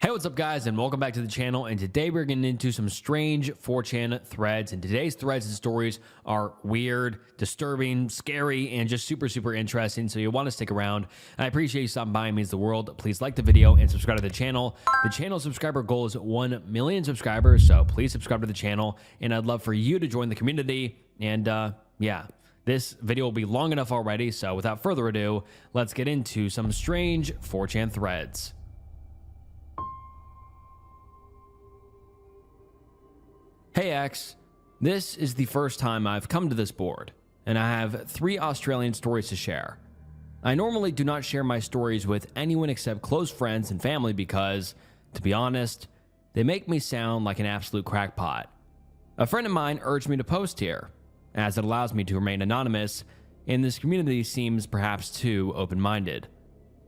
Hey, what's up guys, and welcome back to the channel. And today we're getting into some strange 4chan threads, and today's threads and stories are weird, disturbing, scary, and just super interesting, so you'll want to stick around. And I appreciate you stopping by. It means the world. Please like the video and subscribe to the channel. The channel subscriber goal is 1 million subscribers, so please subscribe to the channel, and I'd love for you to join the community. And yeah, this video will be long enough already, so without further ado, let's get into some strange 4chan threads. Hey X, this is the first time I've come to this board, and I have 3 Australian stories to share. I normally do not share my stories with anyone except close friends and family because, to be honest, they make me sound like an absolute crackpot. A friend of mine urged me to post here, as it allows me to remain anonymous, and this community seems perhaps too open-minded.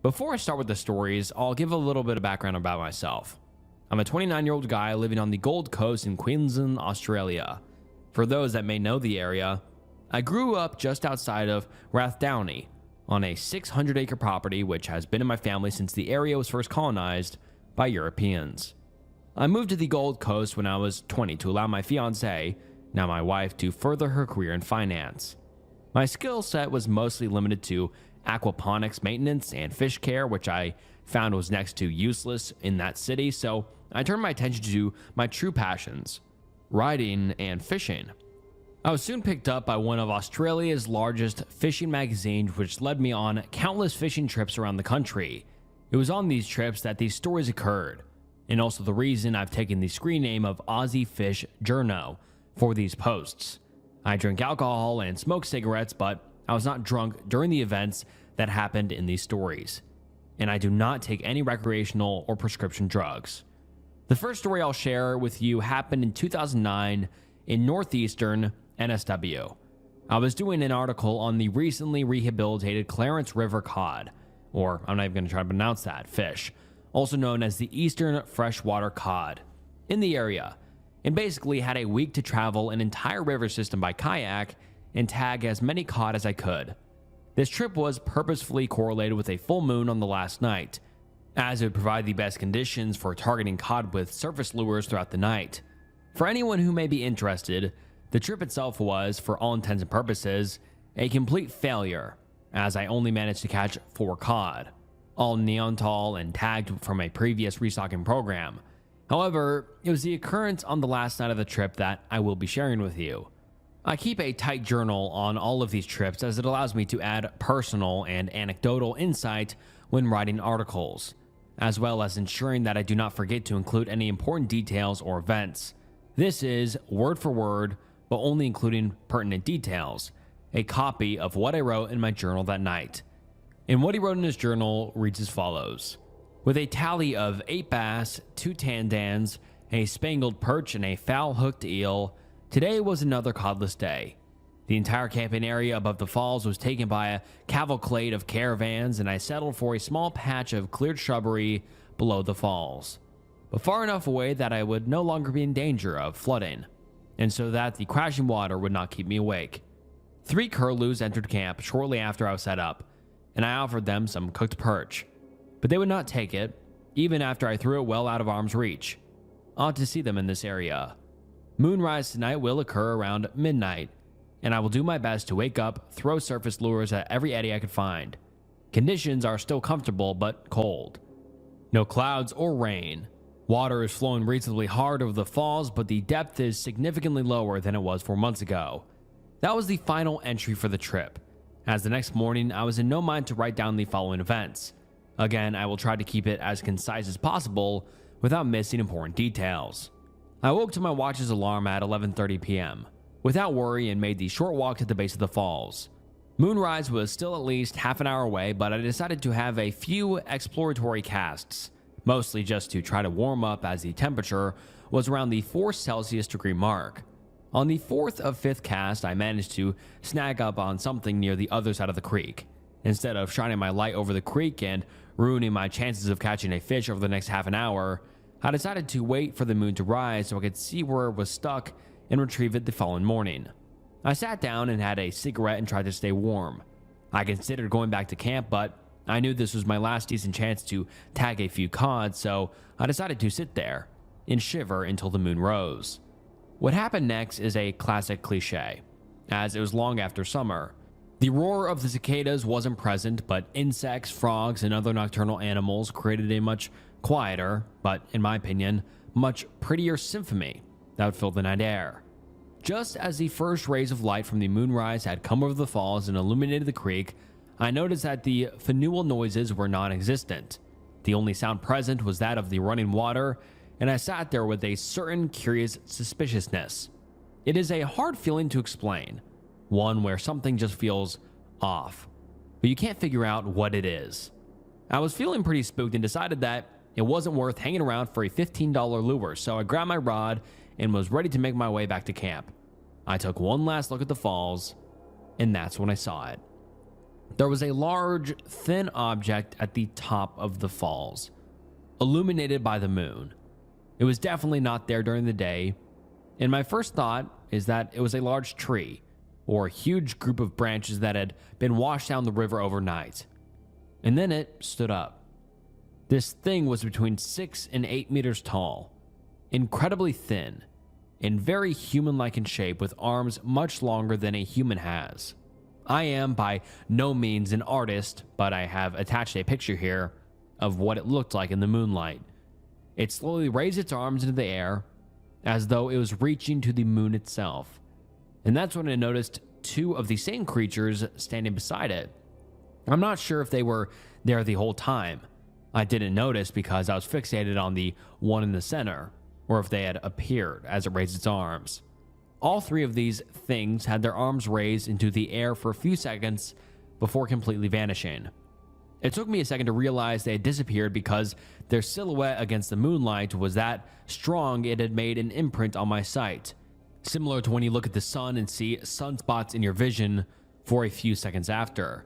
Before I start with the stories, I'll give a little bit of background about myself. I'm a 29-year-old guy living on the Gold Coast in Queensland, Australia. For those that may know the area, I grew up just outside of Rathdowney on a 600-acre property which has been in my family since the area was first colonized by Europeans. I moved to the Gold Coast when I was 20 to allow my fiancée, now my wife, to further her career in finance. My skill set was mostly limited to aquaponics maintenance and fish care, which I found was next to useless in that city, so I turned my attention to my true passions, riding and fishing. I was soon picked up by one of Australia's largest fishing magazines, which led me on countless fishing trips around the country. It was on these trips that these stories occurred, and also the reason I've taken the screen name of Aussie Fish Journo for these posts. I drank alcohol and smoked cigarettes, but I was not drunk during the events that happened in these stories, and I do not take any recreational or prescription drugs. The first story I'll share with you happened in 2009 in northeastern NSW. I was doing an article on the recently rehabilitated Clarence River cod, or I'm not even going to try to pronounce that, fish, also known as the eastern freshwater cod, in the area, and basically had a week to travel an entire river system by kayak and tag as many cod as I could. This trip was purposefully correlated with a full moon on the last night, as it would provide the best conditions for targeting cod with surface lures throughout the night. For anyone who may be interested, the trip itself was, for all intents and purposes, a complete failure, as I only managed to catch 4 cod, all neontal and tagged from a previous restocking program. However, it was the occurrence on the last night of the trip that I will be sharing with you. I keep a tight journal on all of these trips as it allows me to add personal and anecdotal insight when writing articles, as well as ensuring that I do not forget to include any important details or events. This is, word for word, but only including pertinent details, a copy of what I wrote in my journal that night. And what he wrote in his journal reads as follows. With a tally of 8 bass, 2 tandans, a spangled perch, and a foul-hooked eel, today was another codless day. The entire camping area above the falls was taken by a cavalcade of caravans, and I settled for a small patch of cleared shrubbery below the falls, but far enough away that I would no longer be in danger of flooding, and so that the crashing water would not keep me awake. 3 curlews entered camp shortly after I was set up, and I offered them some cooked perch, but they would not take it, even after I threw it well out of arm's reach. Ought to see them in this area. Moonrise tonight will occur around midnight, and I will do my best to wake up, throw surface lures at every eddy I could find. Conditions are still comfortable but cold. No clouds or rain. Water is flowing reasonably hard over the falls, but the depth is significantly lower than it was 4 months ago. That was the final entry for the trip, as the next morning I was in no mind to write down the following events. Again, I will try to keep it as concise as possible without missing important details. I woke to my watch's alarm at 11:30 p.m. without worry and made the short walk to the base of the falls. Moonrise was still at least half an hour away, but I decided to have a few exploratory casts, mostly just to try to warm up as the temperature was around the 4 Celsius degree mark. On the 4th of 5th cast, I managed to snag up on something near the other side of the creek. Instead of shining my light over the creek and ruining my chances of catching a fish over the next half an hour, I decided to wait for the moon to rise so I could see where it was stuck and retrieve it the following morning. I sat down and had a cigarette and tried to stay warm. I considered going back to camp, but I knew this was my last decent chance to tag a few cod, so I decided to sit there and shiver until the moon rose. What happened next is a classic cliche, as it was long after summer. The roar of the cicadas wasn't present, but insects, frogs, and other nocturnal animals created a much quieter, but in my opinion, much prettier symphony that would fill the night air. Just as the first rays of light from the moonrise had come over the falls and illuminated the creek, I noticed that the fluvial noises were non-existent. The only sound present was that of the running water, and I sat there with a certain curious suspiciousness. It is a hard feeling to explain, one where something just feels off, but you can't figure out what it is. I was feeling pretty spooked and decided that it wasn't worth hanging around for a $15 lure, so I grabbed my rod and was ready to make my way back to camp. I took one last look at the falls, and that's when I saw it. There was a large, thin object at the top of the falls, illuminated by the moon. It was definitely not there during the day, and my first thought is that it was a large tree, or a huge group of branches that had been washed down the river overnight. And then it stood up. This thing was between 6 and 8 meters tall, incredibly thin, and very human-like in shape, with arms much longer than a human has. I am by no means an artist, but I have attached a picture here of what it looked like in the moonlight. It slowly raised its arms into the air, as though it was reaching to the moon itself. And that's when I noticed two of the same creatures standing beside it. I'm not sure if they were there the whole time. I didn't notice because I was fixated on the one in the center, or if they had appeared as it raised its arms. All three of these things had their arms raised into the air for a few seconds before completely vanishing. It took me a second to realize they had disappeared because their silhouette against the moonlight was that strong it had made an imprint on my sight, similar to when you look at the sun and see sunspots in your vision for a few seconds after.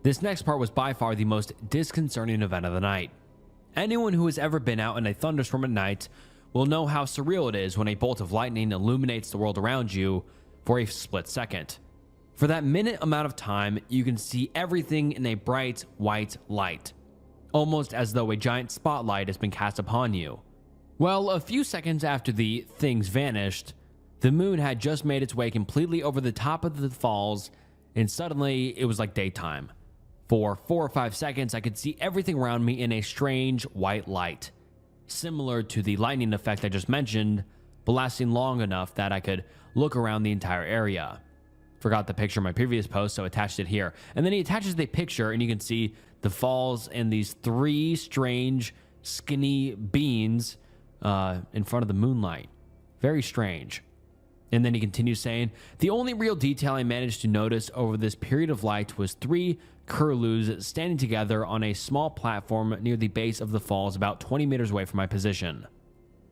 This next part was by far the most disconcerting event of the night. Anyone who has ever been out in a thunderstorm at night will know how surreal it is when a bolt of lightning illuminates the world around you for a split second. For that minute amount of time, you can see everything in a bright white light, almost as though a giant spotlight has been cast upon you. Well, a few seconds after the things vanished, the moon had just made its way completely over the top of the falls, and suddenly it was like daytime. For 4 or 5 seconds, I could see everything around me in a strange white light, similar to the lightning effect I just mentioned, but lasting long enough that I could look around the entire area. Forgot the picture in my previous post, so attached it here. And then he attaches the picture, and you can see the falls and these 3 strange, skinny beings in front of the moonlight. Very strange. And then he continues saying, the only real detail I managed to notice over this period of light was 3 curlews standing together on a small platform near the base of the falls about 20 meters away from my position.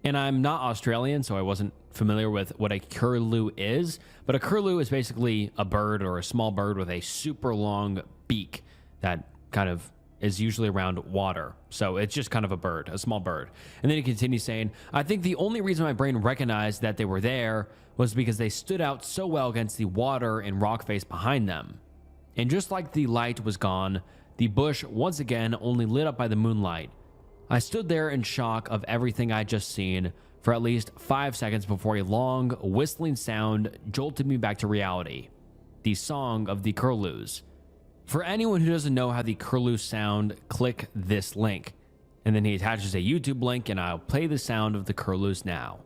And I'm not Australian, so I wasn't familiar with what a curlew is, but a curlew is basically a bird or a small bird with a super long beak that kind of is usually around water. So it's just kind of a bird, a small bird. And then he continues saying, I think the only reason my brain recognized that they were there was because they stood out so well against the water and rock face behind them. And just like the light was gone, the bush once again only lit up by the moonlight. I stood there in shock of everything I'd just seen for at least 5 seconds before a long, whistling sound jolted me back to reality. The song of the curlews. For anyone who doesn't know how the curlews sound, click this link. And then he attaches a YouTube link, and I'll play the sound of the curlews now.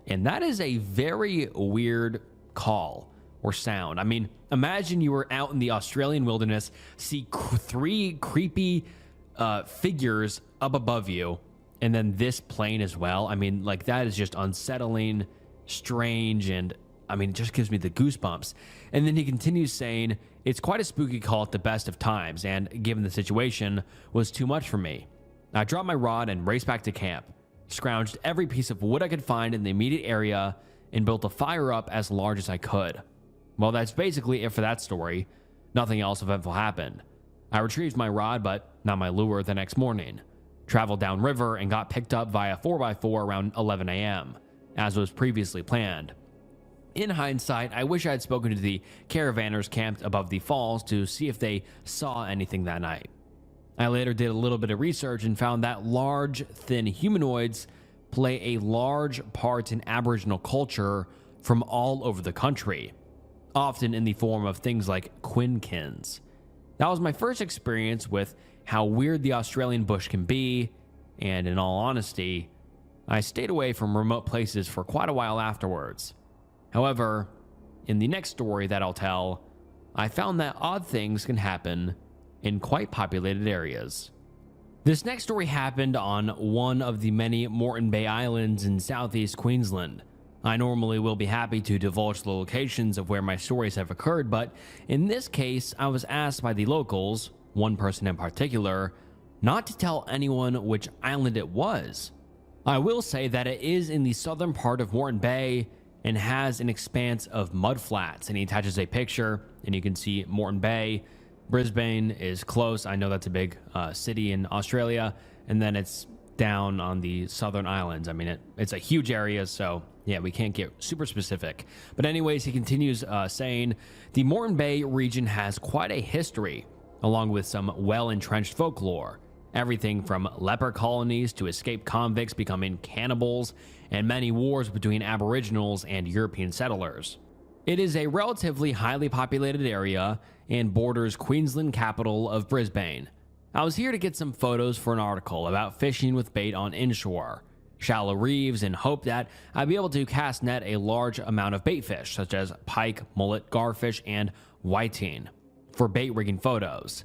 And that is a very weird call or sound. I mean, imagine you were out in the Australian wilderness, see 3 creepy figures up above you, and then this plane as well. I mean, like, that is just unsettling, strange, and I mean, it just gives me the goosebumps. And then he continues saying, it's quite a spooky call at the best of times, and given the situation, was too much for me. I dropped my rod and raced back to camp, scrounged every piece of wood I could find in the immediate area, and built a fire up as large as I could. Well, that's basically it for that story. Nothing else eventful happened. I retrieved my rod, but not my lure, the next morning. Traveled downriver and got picked up via 4x4 around 11 a.m., as was previously planned. In hindsight, I wish I had spoken to the caravanners camped above the falls to see if they saw anything that night. I later did a little bit of research and found that large, thin humanoids play a large part in Aboriginal culture from all over the country, often in the form of things like quinkins. That was my first experience with how weird the Australian bush can be, and in all honesty, I stayed away from remote places for quite a while afterwards. However, in the next story that I'll tell, I found that odd things can happen in quite populated areas. This next story happened on one of the many Moreton Bay Islands in southeast Queensland. I normally will be happy to divulge the locations of where my stories have occurred, but in this case, I was asked by the locals, one person in particular, not to tell anyone which island it was. I will say that it is in the southern part of Moreton Bay and has an expanse of mudflats, and he attaches a picture and you can see Moreton Bay. Brisbane is close. I know that's a big city in Australia, and then it's down on the southern islands. I mean, it's a huge area, so yeah, we can't get super specific. But anyways, he continues saying, the Moreton Bay region has quite a history, along with some well-entrenched folklore. Everything from leper colonies to escaped convicts becoming cannibals, and many wars between Aboriginals and European settlers. It is a relatively highly populated area and borders Queensland capital of Brisbane. I was here to get some photos for an article about fishing with bait on inshore, shallow reefs, and hope that I'd be able to cast net a large amount of bait fish such as pike, mullet, garfish, and whiting for bait rigging photos.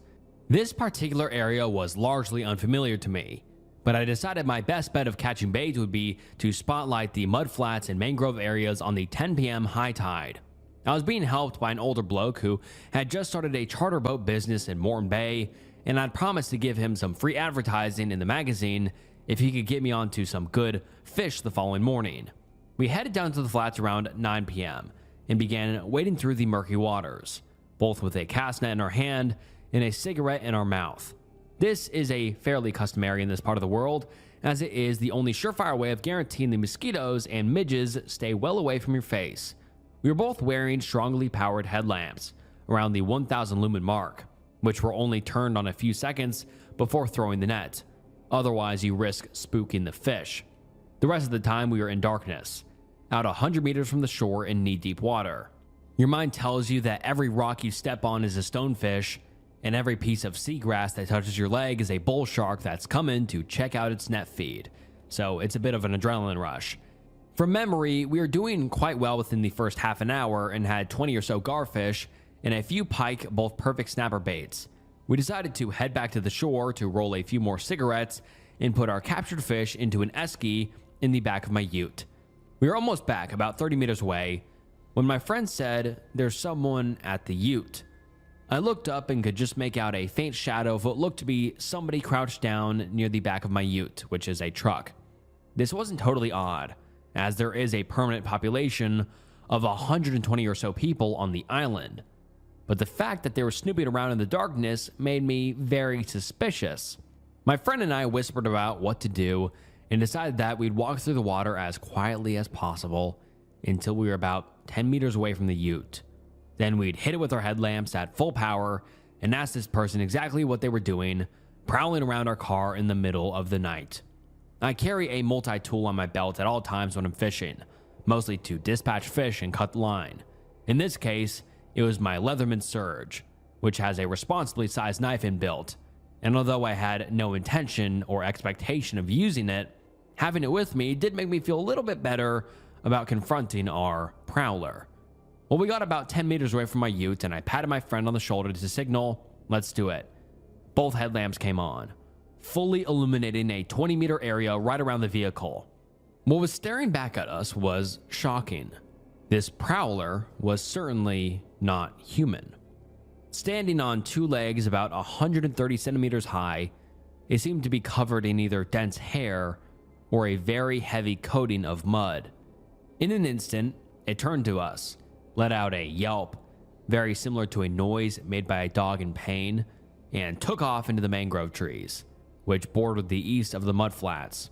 This particular area was largely unfamiliar to me, but I decided my best bet of catching bait would be to spotlight the mudflats and mangrove areas on the 10 p.m. high tide. I was being helped by an older bloke who had just started a charter boat business in Moreton Bay, and I'd promised to give him some free advertising in the magazine if he could get me onto some good fish the following morning. We headed down to the flats around 9 p.m. and began wading through the murky waters, both with a cast net in our hand and a cigarette in our mouth. This is a fairly customary in this part of the world, as it is the only surefire way of guaranteeing the mosquitoes and midges stay well away from your face. We were both wearing strongly powered headlamps, around the 1,000 lumen mark, which were only turned on a few seconds before throwing the net. Otherwise, you risk spooking the fish. The rest of the time, we were in darkness, out 100 meters from the shore in knee-deep water. Your mind tells you that every rock you step on is a stonefish, and every piece of seagrass that touches your leg is a bull shark that's coming to check out its net feed. So it's a bit of an adrenaline rush. From memory, we were doing quite well within the first half an hour and had 20 or so garfish and a few pike, both perfect snapper baits. We decided to head back to the shore to roll a few more cigarettes and put our captured fish into an esky in the back of my ute. We were almost back, about 30 meters away, when my friend said, "There's someone at the ute." I looked up and could just make out a faint shadow of what looked to be somebody crouched down near the back of my ute, which is a truck. This wasn't totally odd, as there is a permanent population of 120 or so people on the island. But the fact that they were snooping around in the darkness made me very suspicious. My friend and I whispered about what to do and decided that we'd walk through the water as quietly as possible until we were about 10 meters away from the ute. Then we'd hit it with our headlamps at full power and ask this person exactly what they were doing, prowling around our car in the middle of the night. I carry a multi-tool on my belt at all times when I'm fishing, mostly to dispatch fish and cut the line. In this case, it was my Leatherman Surge, which has a responsibly sized knife inbuilt, and although I had no intention or expectation of using it, having it with me did make me feel a little bit better about confronting our prowler. Well, we got about 10 meters away from my ute, and I patted my friend on the shoulder to signal, "Let's do it." Both headlamps came on, fully illuminating a 20-meter area right around the vehicle. What was staring back at us was shocking. This prowler was certainly not human. Standing on two legs about 130 centimeters high, it seemed to be covered in either dense hair or a very heavy coating of mud. In an instant, it turned to us, let out a yelp, very similar to a noise made by a dog in pain, and took off into the mangrove trees, which bordered the east of the mudflats.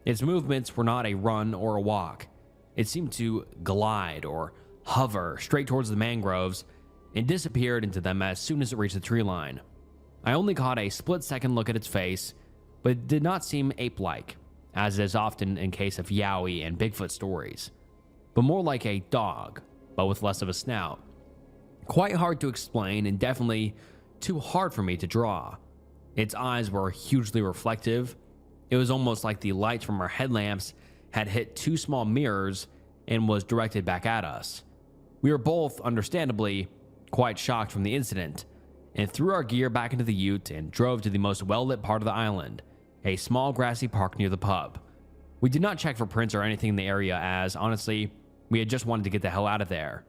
Its movements were not a run or a walk. It seemed to glide or hover straight towards the mangroves and disappeared into them as soon as it reached the tree line. I only caught a split-second look at its face, but it did not seem ape-like, as is often in case of Yowie and Bigfoot stories, but more like a dog, but with less of a snout. Quite hard to explain and definitely too hard for me to draw. Its eyes were hugely reflective. It was almost like the light from our headlamps had hit two small mirrors and was directed back at us. We were both, understandably, quite shocked from the incident, and threw our gear back into the ute and drove to the most well-lit part of the island, a small grassy park near the pub. We did not check for prints or anything in the area as, honestly, we had just wanted to get the hell out of there.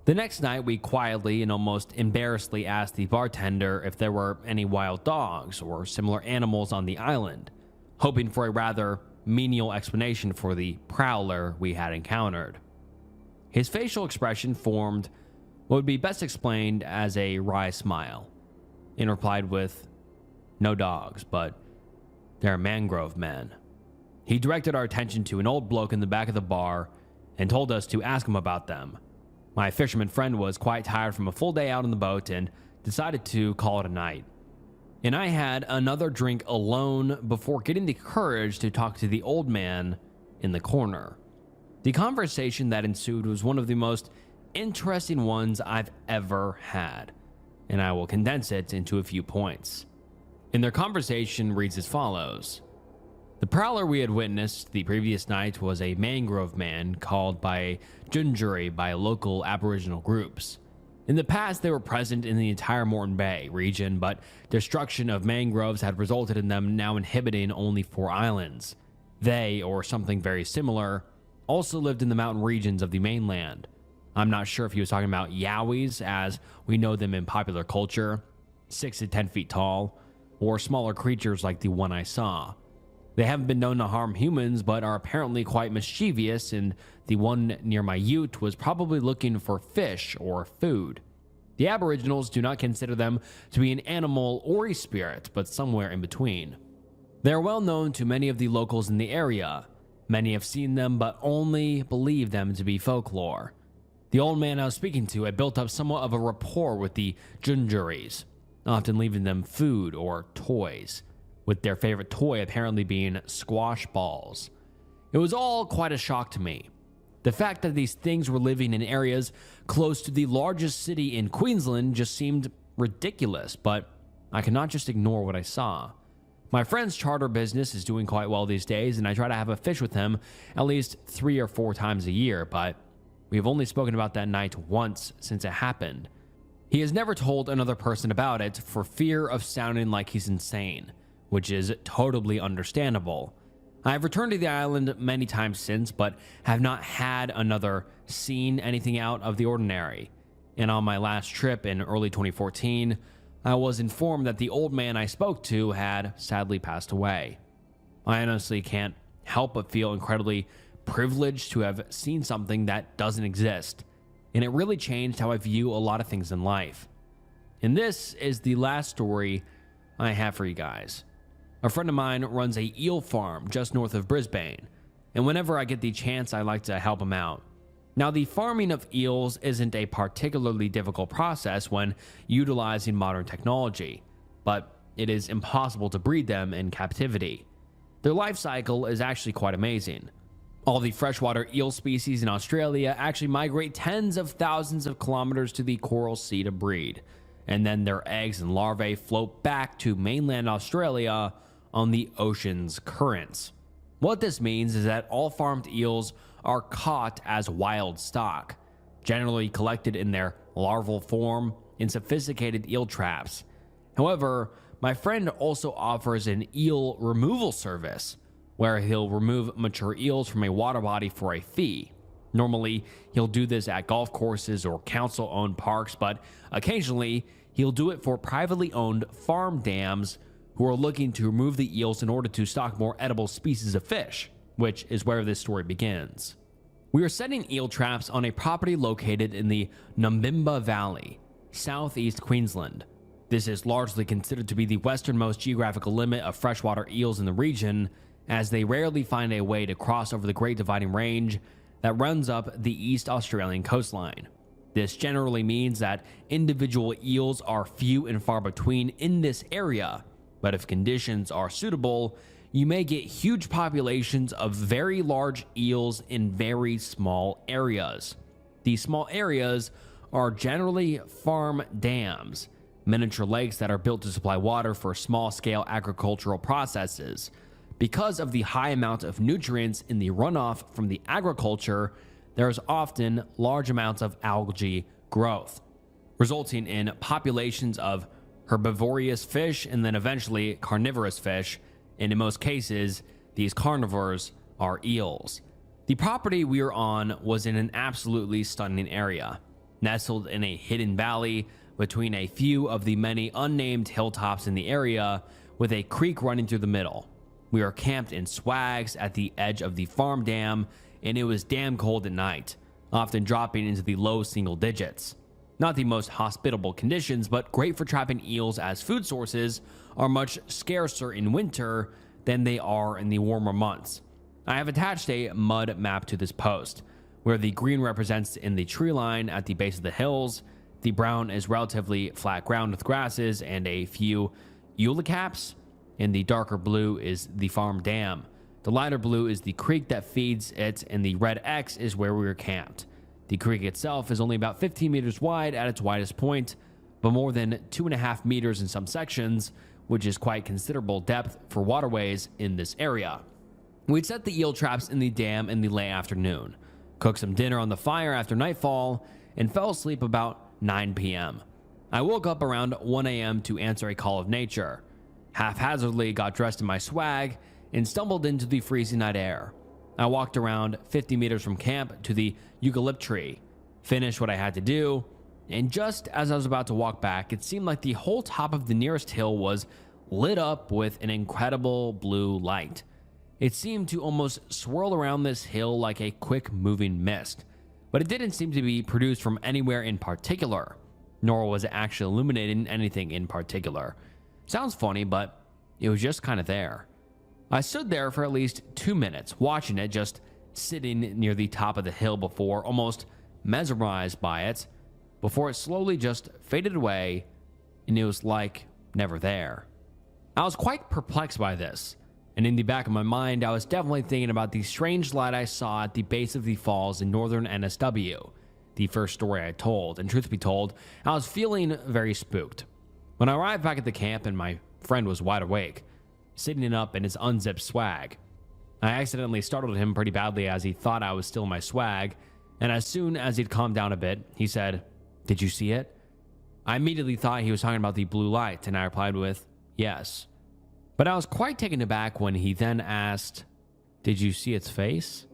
The next night, we quietly and almost embarrassedly asked the bartender if there were any wild dogs or similar animals on the island, hoping for a rather menial explanation for the prowler we had encountered. His facial expression formed what would be best explained as a wry smile, and replied with, "No dogs, but they're mangrove men." He directed our attention to an old bloke in the back of the bar and told us to ask him about them. My fisherman friend was quite tired from a full day out on the boat and decided to call it a night. And I had another drink alone before getting the courage to talk to the old man in the corner. The conversation that ensued was one of the most interesting ones I've ever had, and I will condense it into a few points. And their conversation reads as follows. The prowler we had witnessed the previous night was a mangrove man called by Junjuri by local Aboriginal groups. In the past, they were present in the entire Moreton Bay region, but destruction of mangroves had resulted in them now inhabiting only 4 islands. They, or something very similar, also lived in the mountain regions of the mainland. I'm not sure if he was talking about yowies, as we know them in popular culture, 6 to 10 feet tall, or smaller creatures like the one I saw. They haven't been known to harm humans, but are apparently quite mischievous, and the one near my ute was probably looking for fish or food. The Aboriginals do not consider them to be an animal or a spirit, but somewhere in between. They are well known to many of the locals in the area. Many have seen them, but only believe them to be folklore. The old man I was speaking to had built up somewhat of a rapport with the Junjuris, often leaving them food or toys, with their favorite toy apparently being squash balls. It was all quite a shock to me. The fact that these things were living in areas close to the largest city in Queensland just seemed ridiculous, but I could not just ignore what I saw. My friend's charter business is doing quite well these days, and I try to have a fish with him at least 3 or 4 times a year, but we've only spoken about that night once since it happened. He has never told another person about it for fear of sounding like he's insane, which is totally understandable. I have returned to the island many times since, but have not had another seen anything out of the ordinary. And on my last trip in early 2014, I was informed that the old man I spoke to had sadly passed away. I honestly can't help but feel incredibly privileged to have seen something that doesn't exist, and it really changed how I view a lot of things in life. And this is the last story I have for you guys. A friend of mine runs a eel farm just north of Brisbane, and whenever I get the chance, I like to help him out. Now, the farming of eels isn't a particularly difficult process when utilizing modern technology, but it is impossible to breed them in captivity. Their life cycle is actually quite amazing. All the freshwater eel species in Australia actually migrate tens of thousands of kilometers to the Coral Sea to breed, and then their eggs and larvae float back to mainland Australia on the ocean's currents. What this means is that all farmed eels are caught as wild stock, generally collected in their larval form in sophisticated eel traps. However, my friend also offers an eel removal service, where he'll remove mature eels from a water body for a fee. Normally, he'll do this at golf courses or council-owned parks, but occasionally, he'll do it for privately owned farm dams who are looking to remove the eels in order to stock more edible species of fish, which is where this story begins. We are setting eel traps on a property located in the Numbimba Valley, southeast Queensland. This is largely considered to be the westernmost geographical limit of freshwater eels in the region, as they rarely find a way to cross over the Great Dividing Range that runs up the East Australian coastline. This generally means that individual eels are few and far between in this area, but if conditions are suitable, you may get huge populations of very large eels in very small areas. These small areas are generally farm dams, miniature lakes that are built to supply water for small-scale agricultural processes. Because of the high amount of nutrients in the runoff from the agriculture, there is often large amounts of algae growth, resulting in populations of herbivorous fish and then eventually carnivorous fish, and in most cases, these carnivores are eels. The property we were on was in an absolutely stunning area, nestled in a hidden valley between a few of the many unnamed hilltops in the area, with a creek running through the middle. We were camped in swags at the edge of the farm dam, and it was damn cold at night, often dropping into the low single digits. Not the most hospitable conditions, but great for trapping eels, as food sources are much scarcer in winter than they are in the warmer months. I have attached a mud map to this post, where the green represents in the tree line at the base of the hills, the brown is relatively flat ground with grasses and a few eucalypts, and the darker blue is the farm dam. The lighter blue is the creek that feeds it, and the red X is where we were camped. The creek itself is only about 15 meters wide at its widest point, but more than 2.5 meters in some sections, which is quite considerable depth for waterways in this area. We'd set the eel traps in the dam in the late afternoon, cooked some dinner on the fire after nightfall, and fell asleep about 9 p.m. I woke up around 1 a.m. to answer a call of nature. Haphazardly got dressed in my swag and stumbled into the freezing night air. I walked around 50 meters from camp to the eucalypt tree, finished what I had to do, and just as I was about to walk back, it seemed like the whole top of the nearest hill was lit up with an incredible blue light. It seemed to almost swirl around this hill like a quick moving mist, but it didn't seem to be produced from anywhere in particular, nor was it actually illuminating anything in particular. Sounds funny, but it was just kind of there. I stood there for at least 2 minutes, watching it, just sitting near the top of the hill before, almost mesmerized by it, before it slowly just faded away, and it was like never there. I was quite perplexed by this, and in the back of my mind, I was definitely thinking about the strange light I saw at the base of the falls in northern NSW, the first story I told, and truth be told, I was feeling very spooked. When I arrived back at the camp and my friend was wide awake, sitting up in his unzipped swag, I accidentally startled him pretty badly as he thought I was still in my swag, and as soon as he'd calmed down a bit, he said, "Did you see it?" I immediately thought he was talking about the blue light, and I replied with, "Yes." But I was quite taken aback when he then asked, "Did you see its face?"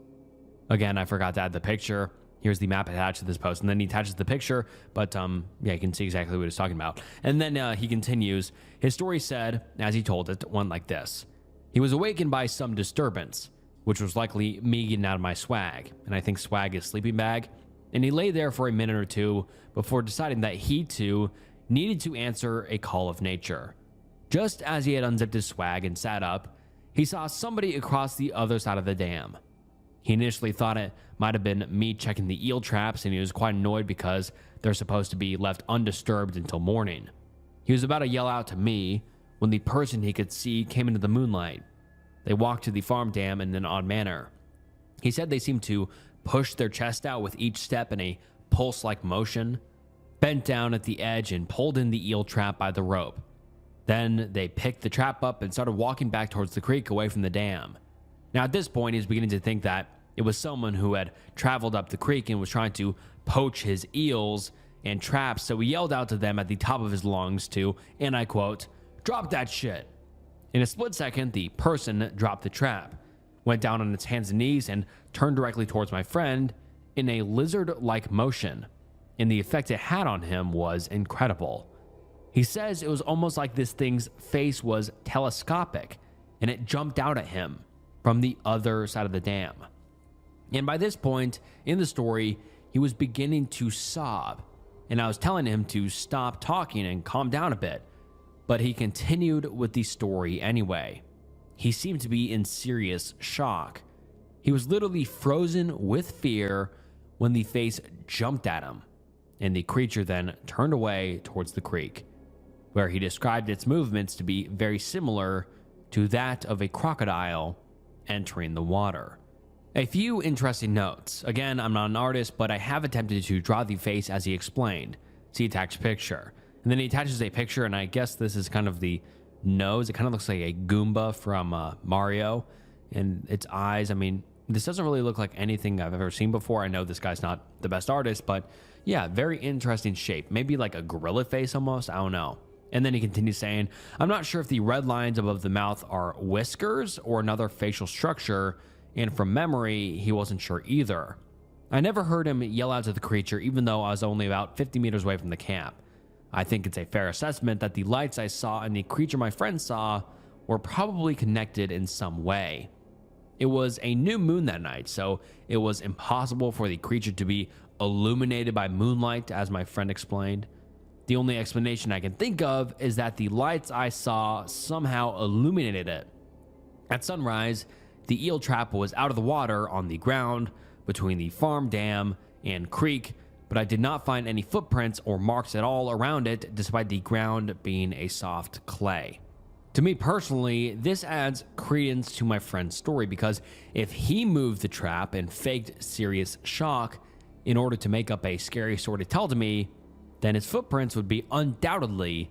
Again, I forgot to add the picture. Here's the map attached to this post, and then he attaches the picture, but yeah, you can see exactly what he's talking about. And then he continues, his story said, as he told it, went like this. He was awakened by some disturbance, which was likely me getting out of my swag, and I think swag is sleeping bag, and he lay there for a minute or two before deciding that he too needed to answer a call of nature. Just as he had unzipped his swag and sat up, he saw somebody across the other side of the dam. He initially thought it might have been me checking the eel traps, and he was quite annoyed because they're supposed to be left undisturbed until morning. He was about to yell out to me when the person he could see came into the moonlight. They walked to the farm dam in an odd manner. He said they seemed to push their chest out with each step in a pulse-like motion, bent down at the edge and pulled in the eel trap by the rope. Then they picked the trap up and started walking back towards the creek away from the dam. Now at this point, he was beginning to think that it was someone who had traveled up the creek and was trying to poach his eels and traps, so he yelled out to them at the top of his lungs to, and I quote, "Drop that shit." In a split second, the person dropped the trap, went down on its hands and knees, and turned directly towards my friend in a lizard-like motion, and the effect it had on him was incredible. He says it was almost like this thing's face was telescopic, and it jumped out at him from the other side of the dam. And by this point in the story, he was beginning to sob, and I was telling him to stop talking and calm down a bit, but he continued with the story anyway. He seemed to be in serious shock. He was literally frozen with fear when the face jumped at him. and the creature then turned away towards the creek, where he described its movements to be very similar to that of a crocodile entering the water. A few interesting notes. Again, I'm not an artist, but I have attempted to draw the face as he explained. See attached picture. And then he attaches a picture, and I guess this is kind of the nose. It kind of looks like a Goomba from Mario. And its eyes, I mean, this doesn't really look like anything I've ever seen before. I know this guy's not the best artist, but yeah, very interesting shape. Maybe like a gorilla face almost. I don't know. And then he continues saying, I'm not sure if the red lines above the mouth are whiskers or another facial structure, and from memory, he wasn't sure either. I never heard him yell out to the creature, even though I was only about 50 meters away from the camp. I think it's a fair assessment that the lights I saw and the creature my friend saw were probably connected in some way. It was a new moon that night, so it was impossible for the creature to be illuminated by moonlight, as my friend explained. The only explanation I can think of is that the lights I saw somehow illuminated it. At sunrise, the eel trap was out of the water on the ground between the farm dam and creek, but I did not find any footprints or marks at all around it, despite the ground being a soft clay. To me personally, this adds credence to my friend's story, because if he moved the trap and faked serious shock in order to make up a scary story to tell to me, then his footprints would be undoubtedly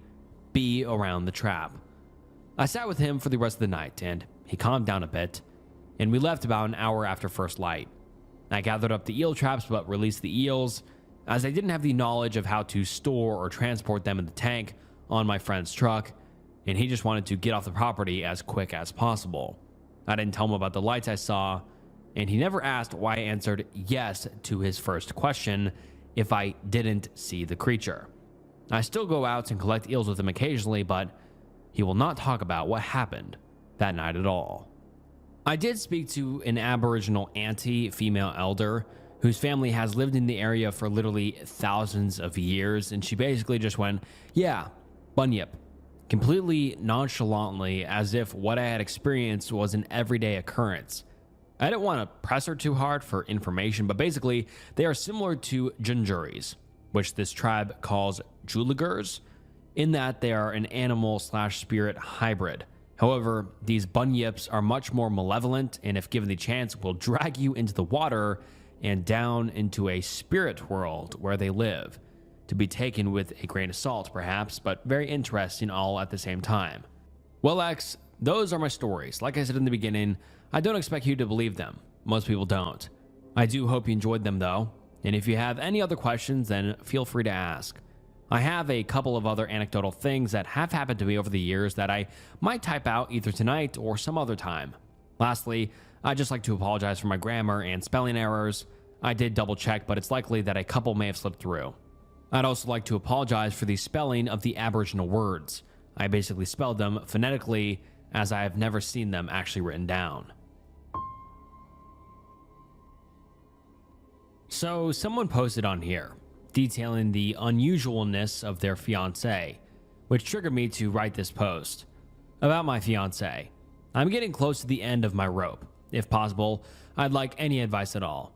be around the trap. I sat with him for the rest of the night, and he calmed down a bit, and we left about an hour after first light. I gathered up the eel traps but released the eels, as I didn't have the knowledge of how to store or transport them in the tank on my friend's truck, and he just wanted to get off the property as quick as possible. I didn't tell him about the lights I saw, and he never asked why I answered yes to his first question if I didn't see the creature. I still go out and collect eels with him occasionally, but he will not talk about what happened that night at all. I did speak to an Aboriginal auntie, female elder, whose family has lived in the area for literally thousands of years, and she basically just went, yeah, bunyip, completely nonchalantly, as if what I had experienced was an everyday occurrence. I didn't want to press her too hard for information, but basically they are similar to Junjuris, which this tribe calls Juligers, in that they are an animal/spirit hybrid. However, these bunyips are much more malevolent, and if given the chance, will drag you into the water and down into a spirit world where they live, to be taken with a grain of salt perhaps, but very interesting all at the same time. Well, X, those are my stories. Like I said in the beginning, I don't expect you to believe them. Most people don't. I do hope you enjoyed them though, and if you have any other questions, then feel free to ask. I have a couple of other anecdotal things that have happened to me over the years that I might type out either tonight or some other time. Lastly, I'd just like to apologize for my grammar and spelling errors. I did double check, but it's likely that a couple may have slipped through. I'd also like to apologize for the spelling of the Aboriginal words. I basically spelled them phonetically, as I have never seen them actually written down. So someone posted on here, detailing the unusualness of their fiancé, which triggered me to write this post. About my fiancé. I'm getting close to the end of my rope. If possible, I'd like any advice at all.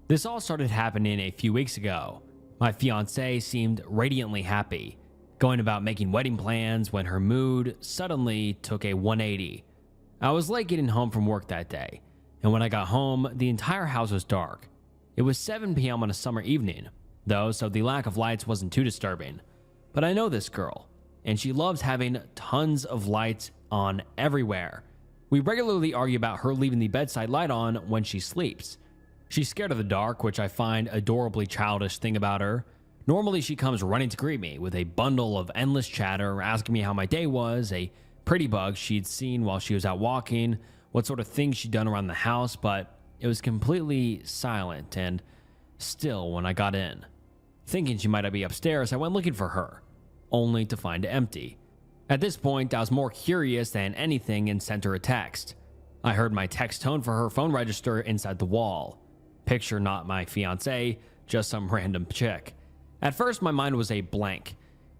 This all started happening a few weeks ago. My fiancé seemed radiantly happy, going about making wedding plans when her mood suddenly took a 180. I was late getting home from work that day, and when I got home, the entire house was dark. It was 7 p.m. on a summer evening, though, so the lack of lights wasn't too disturbing. But I know this girl, and she loves having tons of lights on everywhere. We regularly argue about her leaving the bedside light on when she sleeps. She's scared of the dark, which I find adorably childish thing about her. Normally she comes running to greet me with a bundle of endless chatter, asking me how my day was, a pretty bug she'd seen while she was out walking, what sort of things she'd done around the house, but it was completely silent and still when I got in. Thinking she might be upstairs, I went looking for her, only to find it empty. At this point, I was more curious than anything and sent her a text. I heard my text tone for her phone register inside the wall. Picture not my fiancé, just some random chick. At first, my mind was a blank,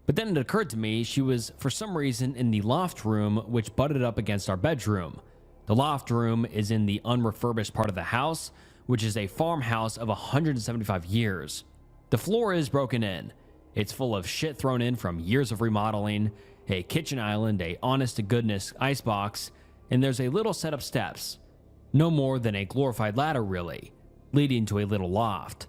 but then it occurred to me she was, for some reason, in the loft room, which butted up against our bedroom. The loft room is in the unrefurbished part of the house, which is a farmhouse of 175 years. The floor is broken in. It's full of shit thrown in from years of remodeling, a kitchen island, a honest-to-goodness icebox, and there's a little set of steps. No more than a glorified ladder, really, leading to a little loft.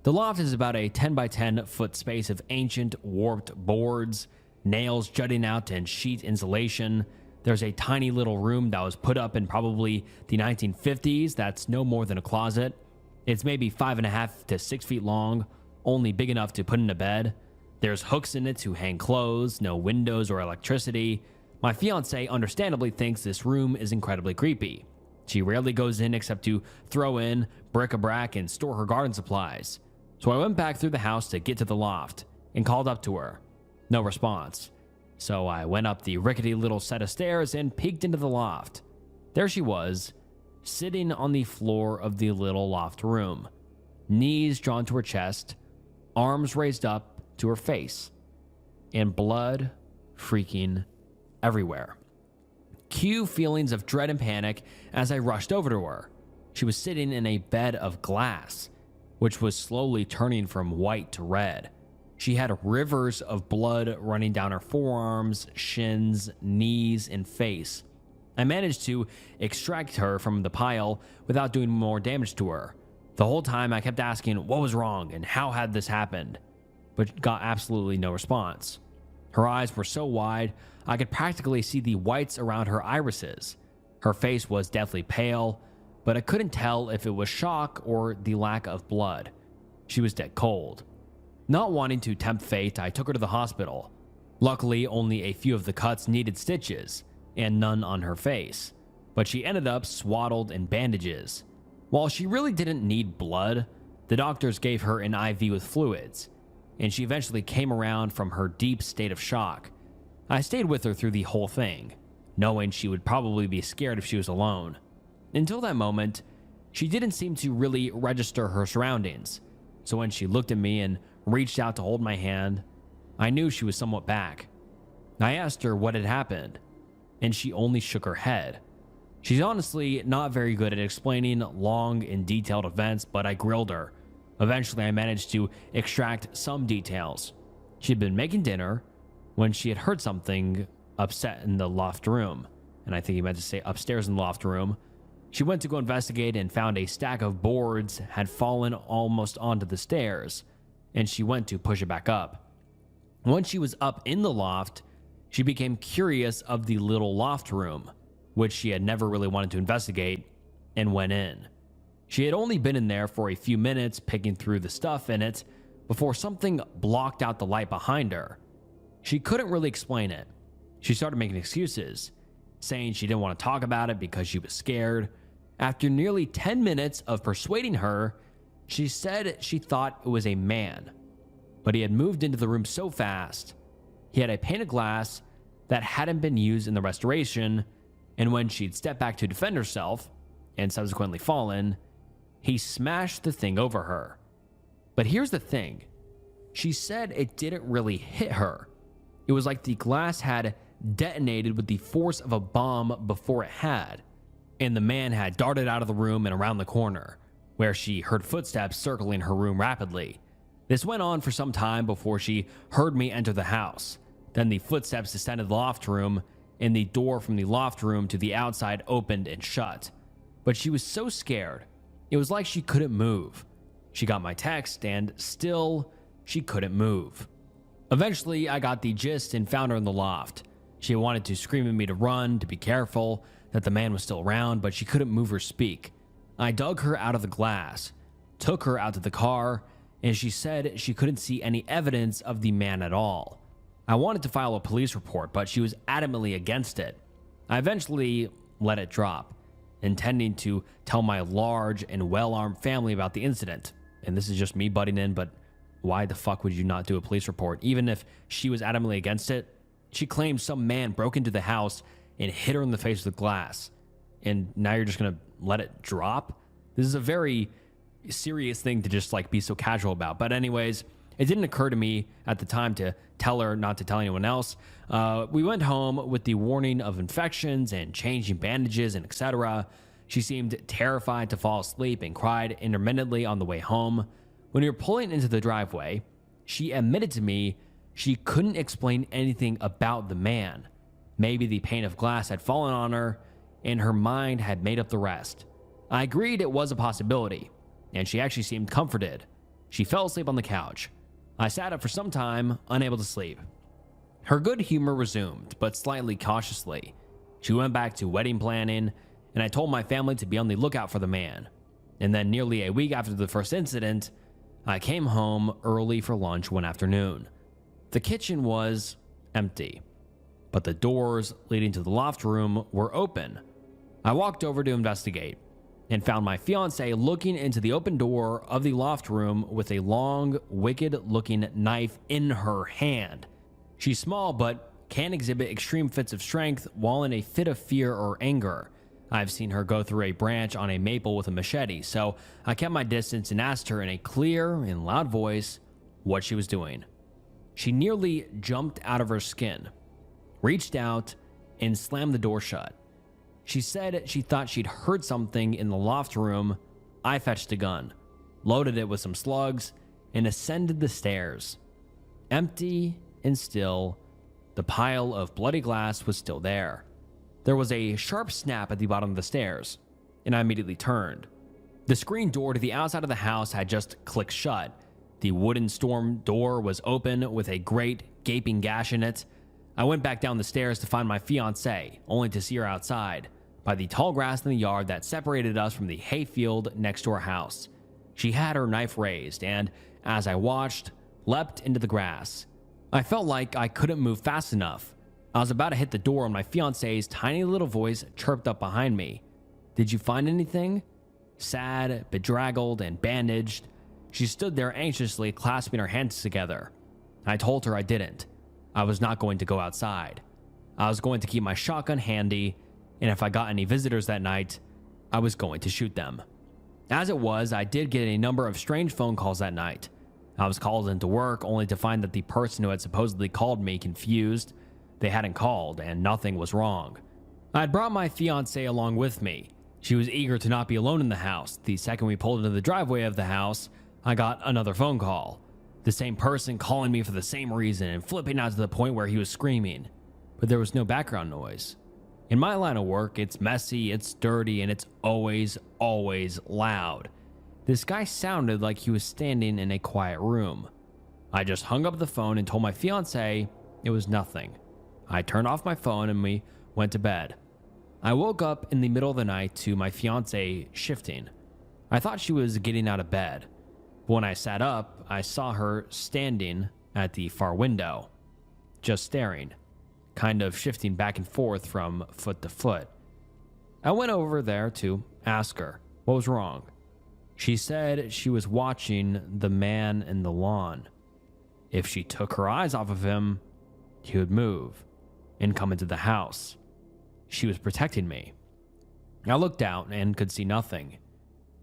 The loft is about a 10 by 10 foot space of ancient, warped boards, nails jutting out and sheet insulation. There's a tiny little room that was put up in probably the 1950s that's no more than a closet. It's maybe 5.5 to 6 feet long, only big enough to put in a bed. There's hooks in it to hang clothes, no windows or electricity. My fiance understandably thinks this room is incredibly creepy. She rarely goes in except to throw in bric-a-brac and store her garden supplies. So I went back through the house to get to the loft and called up to her. No response. So I went up the rickety little set of stairs and peeked into the loft. There she was, sitting on the floor of the little loft room, knees drawn to her chest, arms raised up to her face, and blood freaking everywhere. Cue feelings of dread and panic as I rushed over to her. She was sitting in a bed of glass, which was slowly turning from white to red. She had rivers of blood running down her forearms, shins, knees, and face. I managed to extract her from the pile without doing more damage to her. The whole time I kept asking what was wrong and how had this happened, but got absolutely no response. Her eyes were so wide, I could practically see the whites around her irises. Her face was deathly pale, but I couldn't tell if it was shock or the lack of blood. She was dead cold. Not wanting to tempt fate, I took her to the hospital. Luckily, only a few of the cuts needed stitches, and none on her face, but she ended up swaddled in bandages. While she really didn't need blood, the doctors gave her an IV with fluids, and she eventually came around from her deep state of shock. I stayed with her through the whole thing, knowing she would probably be scared if she was alone. Until that moment, she didn't seem to really register her surroundings, so when she looked at me and reached out to hold my hand, I knew she was somewhat back. I asked her what had happened, and she only shook her head. She's honestly not very good at explaining long and detailed events, but I grilled her. Eventually, I managed to extract some details. She'd been making dinner when she had heard something upset in the loft room, and I think he meant to say upstairs in the loft room. She went to go investigate and found a stack of boards had fallen almost onto the stairs, and she went to push it back up. Once she was up in the loft, she became curious of the little loft room, which she had never really wanted to investigate, and went in. She had only been in there for a few minutes picking through the stuff in it before something blocked out the light behind her. She couldn't really explain it. She started making excuses, saying she didn't want to talk about it because she was scared. After nearly 10 minutes of persuading her, she said she thought it was a man, but he had moved into the room so fast. He had a pane of glass that hadn't been used in the restoration, and when she'd stepped back to defend herself, and subsequently fallen, he smashed the thing over her. But here's the thing. She said it didn't really hit her. It was like the glass had detonated with the force of a bomb before it had, and the man had darted out of the room and around the corner, where she heard footsteps circling her room rapidly. This went on for some time before she heard me enter the house. Then the footsteps descended the loft room, and the door from the loft room to the outside opened and shut. But she was so scared, it was like she couldn't move. She got my text, and still, she couldn't move. Eventually, I got the gist and found her in the loft. She wanted to scream at me to run, to be careful, that the man was still around, but she couldn't move or speak. I dug her out of the glass, took her out to the car, and she said she couldn't see any evidence of the man at all. I wanted to file a police report, but she was adamantly against it. I eventually let it drop, intending to tell my large and well-armed family about the incident. And this is just me butting in, but why the fuck would you not do a police report? Even if she was adamantly against it, she claimed some man broke into the house and hit her in the face with glass. And now you're just gonna let it drop? This is a very serious thing to just like be so casual about. But anyways, it didn't occur to me at the time to tell her not to tell anyone else. We went home with the warning of infections and changing bandages and etc. She seemed terrified to fall asleep and cried intermittently on the way home. When we were pulling into the driveway, she admitted to me she couldn't explain anything about the man. Maybe the pane of glass had fallen on her, and her mind had made up the rest. I agreed it was a possibility, and she actually seemed comforted. She fell asleep on the couch. I sat up for some time, unable to sleep. Her good humor resumed, but slightly cautiously. She went back to wedding planning, and I told my family to be on the lookout for the man. And then nearly a week after the first incident, I came home early for lunch one afternoon. The kitchen was empty, but the doors leading to the loft room were open. I walked over to investigate and found my fiance looking into the open door of the loft room with a long, wicked-looking knife in her hand. She's small, but can exhibit extreme fits of strength while in a fit of fear or anger. I've seen her go through a branch on a maple with a machete, so I kept my distance and asked her in a clear and loud voice what she was doing. She nearly jumped out of her skin, reached out, and slammed the door shut. She said she thought she'd heard something in the loft room. I fetched a gun, loaded it with some slugs, and ascended the stairs. Empty and still, the pile of bloody glass was still there. There was a sharp snap at the bottom of the stairs, and I immediately turned. The screen door to the outside of the house had just clicked shut. The wooden storm door was open with a great gaping gash in it. I went back down the stairs to find my fiancée, only to see her outside, by the tall grass in the yard that separated us from the hayfield next to our house. She had her knife raised, and as I watched, leapt into the grass. I felt like I couldn't move fast enough. I was about to hit the door when my fiance's tiny little voice chirped up behind me. "Did you find anything?" Sad, bedraggled, and bandaged, she stood there anxiously clasping her hands together. I told her I didn't. I was not going to go outside. I was going to keep my shotgun handy, and if I got any visitors that night, I was going to shoot them. As it was, I did get a number of strange phone calls that night. I was called into work only to find that the person who had supposedly called me confused. They hadn't called, and nothing was wrong. I had brought my fiancée along with me. She was eager to not be alone in the house. The second we pulled into the driveway of the house, I got another phone call. The same person calling me for the same reason and flipping out to the point where he was screaming. But there was no background noise. In my line of work, it's messy, it's dirty, and it's always loud. This guy sounded like he was standing in a quiet room. I just hung up the phone and told my fiancée it was nothing. I turned off my phone and we went to bed. I woke up in the middle of the night to my fiancée shifting. I thought she was getting out of bed, but when I sat up, I saw her standing at the far window, just staring, kind of shifting back and forth from foot to foot. I went over there to ask her what was wrong. She said she was watching the man in the lawn. If she took her eyes off of him, he would move and come into the house. She was protecting me. I looked out and could see nothing.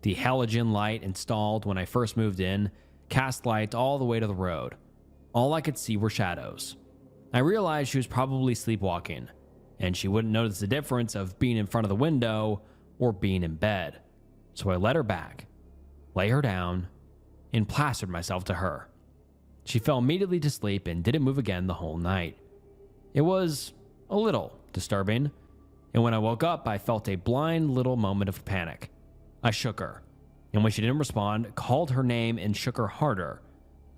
The halogen light installed when I first moved in cast light all the way to the road. All I could see were shadows. I realized she was probably sleepwalking, and she wouldn't notice the difference of being in front of the window or being in bed. So I led her back, lay her down, and plastered myself to her. She fell immediately to sleep and didn't move again the whole night. It was a little disturbing, and when I woke up, I felt a blind little moment of panic. I shook her, and when she didn't respond, called her name and shook her harder.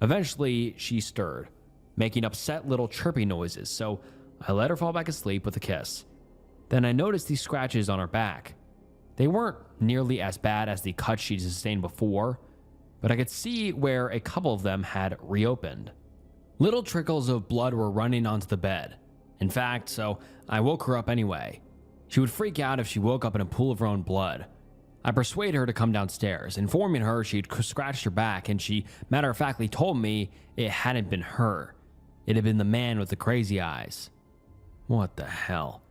Eventually, she stirred, making upset little chirpy noises, so I let her fall back asleep with a kiss. Then I noticed these scratches on her back. They weren't nearly as bad as the cuts she'd sustained before, but I could see where a couple of them had reopened. Little trickles of blood were running onto the bed. In fact, so I woke her up anyway. She would freak out if she woke up in a pool of her own blood. I persuaded her to come downstairs, informing her she'd scratched her back, and she matter-of-factly told me it hadn't been her. It had been the man with the crazy eyes. What the hell?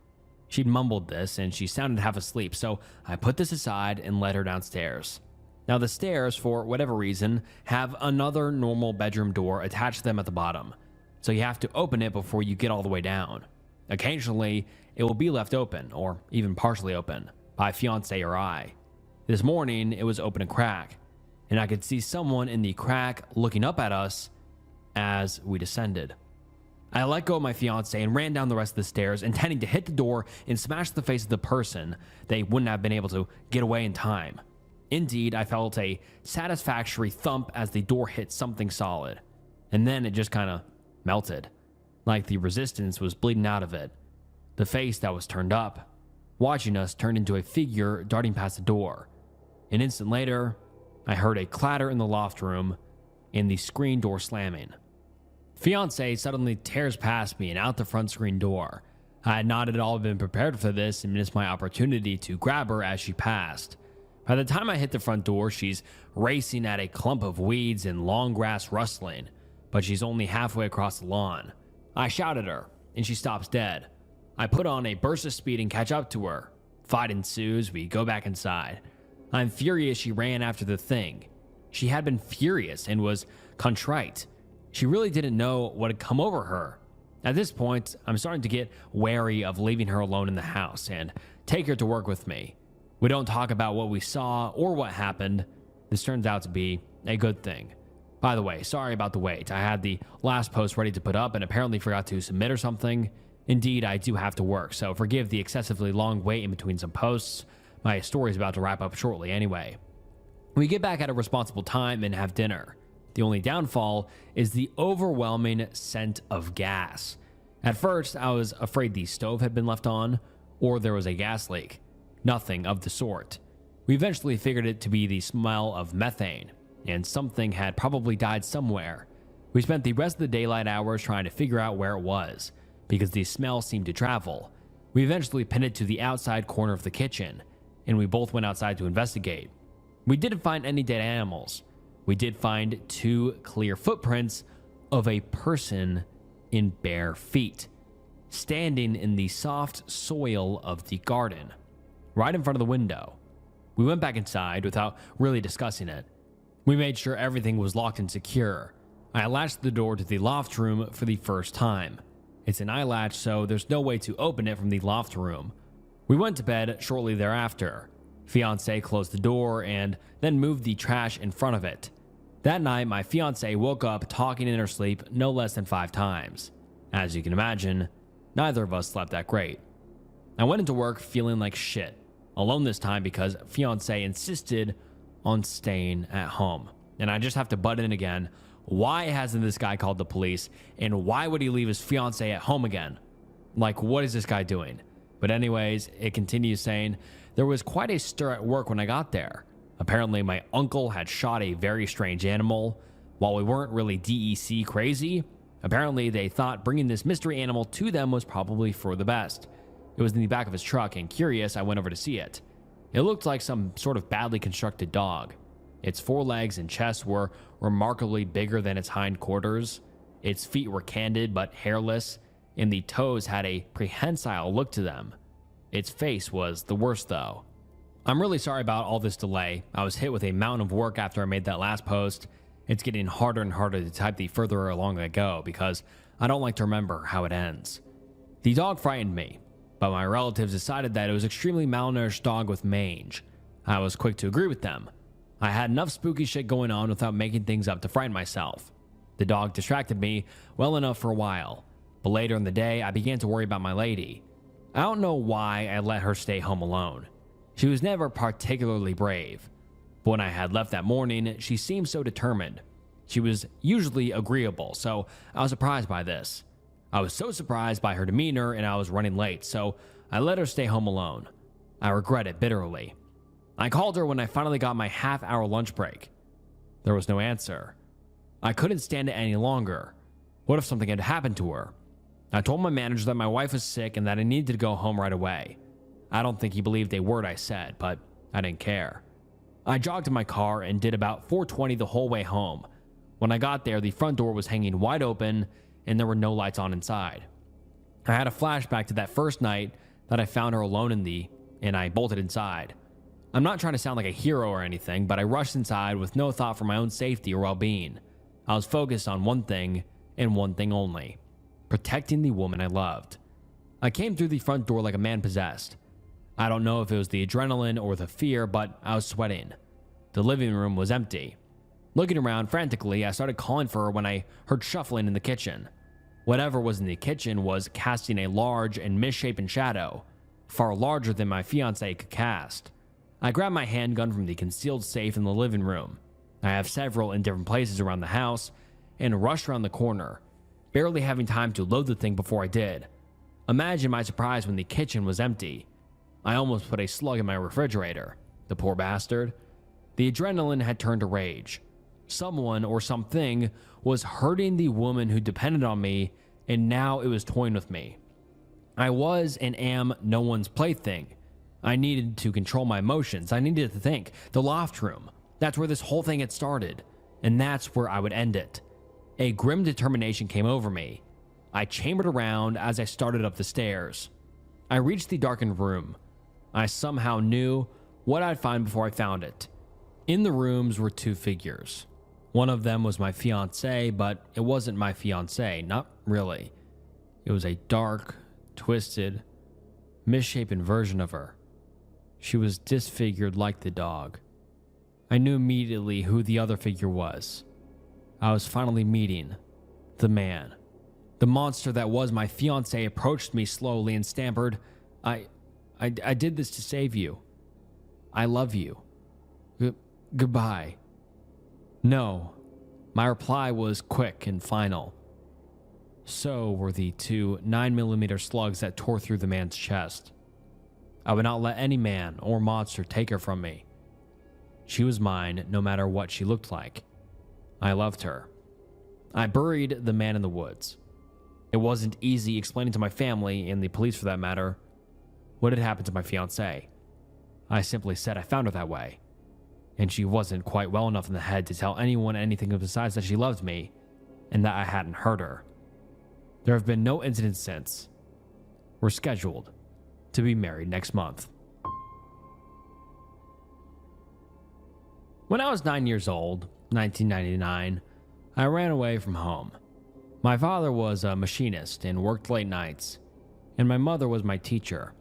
She'd mumbled this, and she sounded half asleep, so I put this aside and led her downstairs. Now the stairs, for whatever reason, have another normal bedroom door attached to them at the bottom, so you have to open it before you get all the way down. Occasionally, it will be left open, or even partially open, by fiancé or I. This morning, it was open a crack. and I could see someone in the crack looking up at us as we descended. I let go of my fiance and ran down the rest of the stairs, intending to hit the door and smash the face of the person. They wouldn't have been able to get away in time. Indeed, I felt a satisfactory thump as the door hit something solid, and then it just kind of melted, like the resistance was bleeding out of it. The face that was turned up, watching us, turned into a figure darting past the door. An instant later, I heard a clatter in the loft room and the screen door slamming. Fiance suddenly tears past me and out the front screen door. I had not at all been prepared for this and missed my opportunity to grab her as she passed. By the time I hit the front door, she's racing at a clump of weeds and long grass rustling, but she's only halfway across the lawn. I shout at her, and she stops dead. I put on a burst of speed and catch up to her. Fight ensues, we go back inside. I'm furious she ran after the thing. She had been furious and was contrite. She really didn't know what had come over her. At this point, I'm starting to get wary of leaving her alone in the house and take her to work with me. We don't talk about what we saw or what happened. This turns out to be a good thing. By the way, sorry about the wait. I had the last post ready to put up and apparently forgot to submit or something. Indeed, I do have to work, so forgive the excessively long wait in between some posts. My story is about to wrap up shortly anyway. We get back at a responsible time and have dinner. The only downfall is the overwhelming scent of gas. At first, I was afraid the stove had been left on, or there was a gas leak. Nothing of the sort. We eventually figured it to be the smell of methane, and something had probably died somewhere. We spent the rest of the daylight hours trying to figure out where it was, because the smell seemed to travel. We eventually pinned it to the outside corner of the kitchen, and we both went outside to investigate. We didn't find any dead animals. We did find 2 clear footprints of a person in bare feet, standing in the soft soil of the garden, right in front of the window. We went back inside without really discussing it. We made sure everything was locked and secure. I latched the door to the loft room for the first time. It's an eye-latch, so there's no way to open it from the loft room. We went to bed shortly thereafter. Fiance closed the door and then moved the trash in front of it. That night, my fiance woke up talking in her sleep no less than 5 times. As you can imagine, neither of us slept that great. I went into work feeling like shit, alone this time because fiance insisted on staying at home. And I just have to butt in again. Why hasn't this guy called the police? And why would he leave his fiance at home again? Like, what is this guy doing? But anyways, it continues saying, there was quite a stir at work when I got there. Apparently, my uncle had shot a very strange animal. While we weren't really DEC crazy, apparently they thought bringing this mystery animal to them was probably for the best. It was in the back of his truck, and curious, I went over to see it. It looked like some sort of badly constructed dog. Its forelegs and chest were remarkably bigger than its hindquarters. Its feet were candid but hairless, and the toes had a prehensile look to them. Its face was the worst though. I'm really sorry about all this delay. I was hit with a mountain of work after I made that last post. It's getting harder and harder to type the further along I go because I don't like to remember how it ends. The dog frightened me, but my relatives decided that it was an extremely malnourished dog with mange. I was quick to agree with them. I had enough spooky shit going on without making things up to frighten myself. The dog distracted me well enough for a while, but later in the day I began to worry about my lady. I don't know why I let her stay home alone. She was never particularly brave, but when I had left that morning, she seemed so determined. She was usually agreeable, so I was surprised by this. I was so surprised by her demeanor and I was running late, so I let her stay home alone. I regret it bitterly. I called her when I finally got my half-hour lunch break. There was no answer. I couldn't stand it any longer. What if something had happened to her? I told my manager that my wife was sick and that I needed to go home right away. I don't think he believed a word I said, but I didn't care. I jogged in my car and did about 420 the whole way home. When I got there, the front door was hanging wide open and there were no lights on inside. I had a flashback to that first night that I found her alone and I bolted inside. I'm not trying to sound like a hero or anything, but I rushed inside with no thought for my own safety or well-being. I was focused on one thing and one thing only: protecting the woman I loved. I came through the front door like a man possessed. I don't know if it was the adrenaline or the fear, but I was sweating. The living room was empty. Looking around frantically, I started calling for her when I heard shuffling in the kitchen. Whatever was in the kitchen was casting a large and misshapen shadow, far larger than my fiancé could cast. I grabbed my handgun from the concealed safe in the living room. I have several in different places around the house, and rushed around the corner, barely having time to load the thing before I did. Imagine my surprise when the kitchen was empty. I almost put a slug in my refrigerator. The poor bastard. The adrenaline had turned to rage. Someone or something was hurting the woman who depended on me, and now it was toying with me. I was and am no one's plaything. I needed to control my emotions. I needed to think. The loft room. That's where this whole thing had started, and that's where I would end it. A grim determination came over me. I chambered around as I started up the stairs. I reached the darkened room. I somehow knew what I'd find before I found it. In the rooms were two figures. One of them was my fiancée, but it wasn't my fiancée, not really. It was a dark, twisted, misshapen version of her. She was disfigured like the dog. I knew immediately who the other figure was. I was finally meeting the man. The monster that was my fiancé approached me slowly and stammered, I did this to save you. I love you. Goodbye. No. My reply was quick and final. So were the two 9mm slugs that tore through the man's chest. I would not let any man or monster take her from me. She was mine no matter what she looked like. I loved her. I buried the man in the woods. It wasn't easy explaining to my family, and the police for that matter, what had happened to my fiancée. I simply said I found her that way, and she wasn't quite well enough in the head to tell anyone anything besides that she loved me and that I hadn't hurt her. There have been no incidents since. We're scheduled to be married next month. When I was 9 years old, 1999, I ran away from home. My father was a machinist and worked late nights, and my mother was my teacher.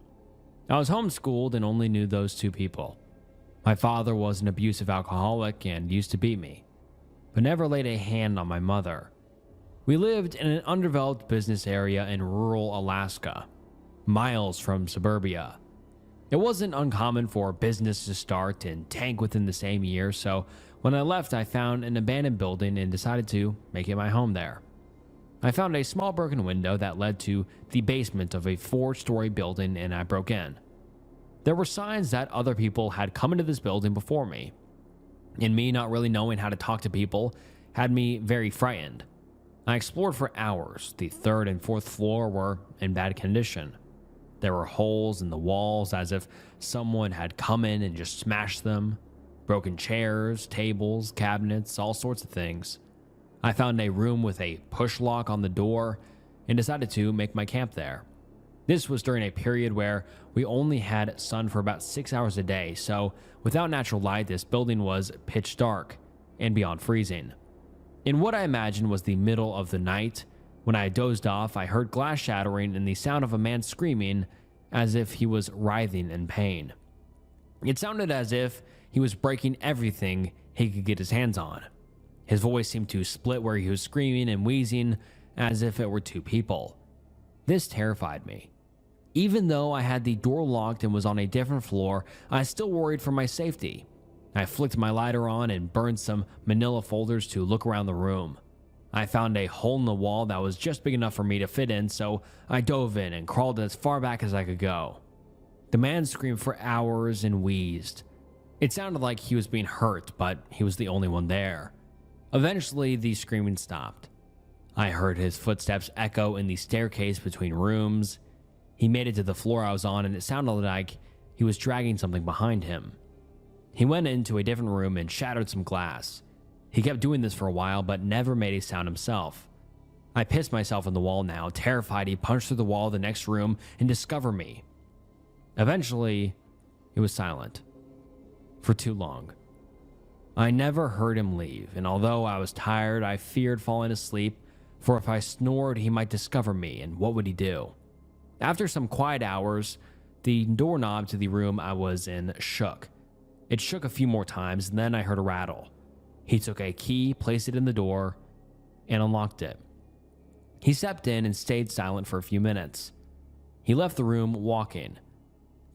I was homeschooled and only knew those two people. My father was an abusive alcoholic and used to beat me, but never laid a hand on my mother. We lived in an undeveloped business area in rural Alaska, miles from suburbia. It wasn't uncommon for business to start and tank within the same year, so when I left, I found an abandoned building and decided to make it my home there. I found a small broken window that led to the basement of a 4-story building, and I broke in. There were signs that other people had come into this building before me, and me not really knowing how to talk to people had me very frightened. I explored for hours. The 3rd and 4th floor were in bad condition. There were holes in the walls as if someone had come in and just smashed them. Broken chairs, tables, cabinets, all sorts of things. I found a room with a push lock on the door and decided to make my camp there. This was during a period where we only had sun for about 6 hours a day, so without natural light, this building was pitch dark and beyond freezing. In what I imagined was the middle of the night, when I dozed off, I heard glass shattering and the sound of a man screaming as if he was writhing in pain. It sounded as if he was breaking everything he could get his hands on. His voice seemed to split where he was screaming and wheezing as if it were two people. This terrified me. Even though I had the door locked and was on a different floor, I still worried for my safety. I flicked my lighter on and burned some manila folders to look around the room. I found a hole in the wall that was just big enough for me to fit in, so I dove in and crawled as far back as I could go. The man screamed for hours and wheezed. It sounded like he was being hurt, but he was the only one there. Eventually, the screaming stopped. I heard his footsteps echo in the staircase between rooms. He made it to the floor I was on, and it sounded like he was dragging something behind him. He went into a different room and shattered some glass. He kept doing this for a while, but never made a sound himself. I pissed myself in the wall now, terrified he punched through the wall of the next room and discover me. Eventually, he was silent. For too long. I never heard him leave, and although I was tired, I feared falling asleep, for if I snored, he might discover me, and what would he do? After some quiet hours, the doorknob to the room I was in shook. It shook a few more times, and then I heard a rattle. He took a key, placed it in the door, and unlocked it. He stepped in and stayed silent for a few minutes. He left the room walking.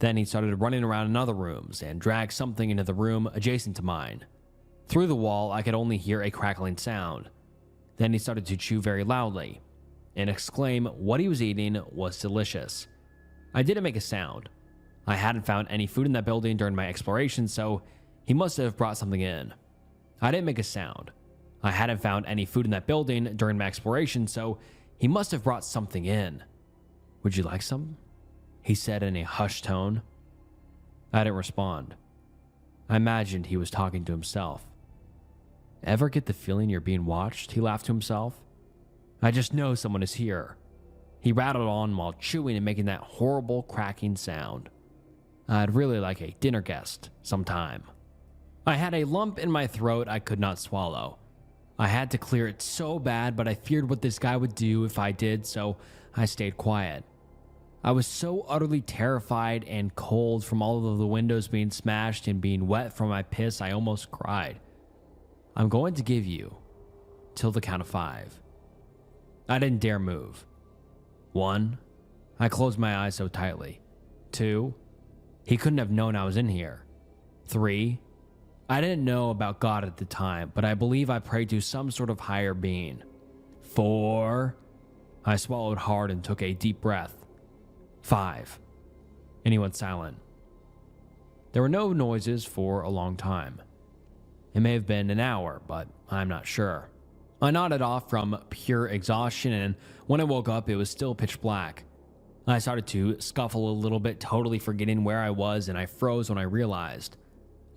Then he started running around in other rooms and dragged something into the room adjacent to mine. Through the wall, I could only hear a crackling sound. Then he started to chew very loudly and exclaim what he was eating was delicious. I didn't make a sound. I hadn't found any food in that building during my exploration, so he must have brought something in. I didn't make a sound. I hadn't found any food in that building during my exploration, so he must have brought something in. Would you like some? He said in a hushed tone. I didn't respond. I imagined he was talking to himself. Ever get the feeling you're being watched? He laughed to himself. I just know someone is here. He rattled on while chewing and making that horrible cracking sound. I'd really like a dinner guest sometime. I had a lump in my throat I could not swallow. I had to clear it so bad, but I feared what this guy would do if I did, so I stayed quiet. I was so utterly terrified and cold from all of the windows being smashed and being wet from my piss, I almost cried. I'm going to give you till the count of 5. I didn't dare move. 1, I closed my eyes so tightly. 2, he couldn't have known I was in here. 3, I didn't know about God at the time, but I believe I prayed to some sort of higher being. 4, I swallowed hard and took a deep breath. 5, and he went silent. There were no noises for a long time. It may have been an hour, but I'm not sure. I nodded off from pure exhaustion, and when I woke up, it was still pitch black. I started to scuffle a little bit, totally forgetting where I was, and I froze when I realized.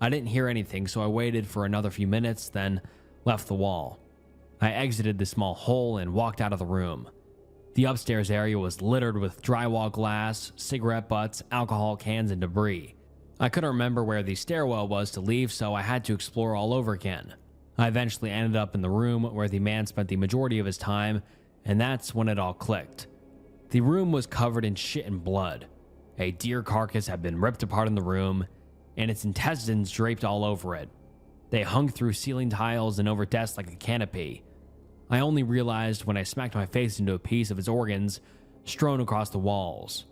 I didn't hear anything, so I waited for another few minutes, then left the wall. I exited the small hole and walked out of the room. The upstairs area was littered with drywall glass, cigarette butts, alcohol cans, and debris. I couldn't remember where the stairwell was to leave, so I had to explore all over again. I eventually ended up in the room where the man spent the majority of his time, and that's when it all clicked. The room was covered in shit and blood. A deer carcass had been ripped apart in the room, and its intestines draped all over it. They hung through ceiling tiles and over desks like a canopy. I only realized when I smacked my face into a piece of its organs strewn across the walls.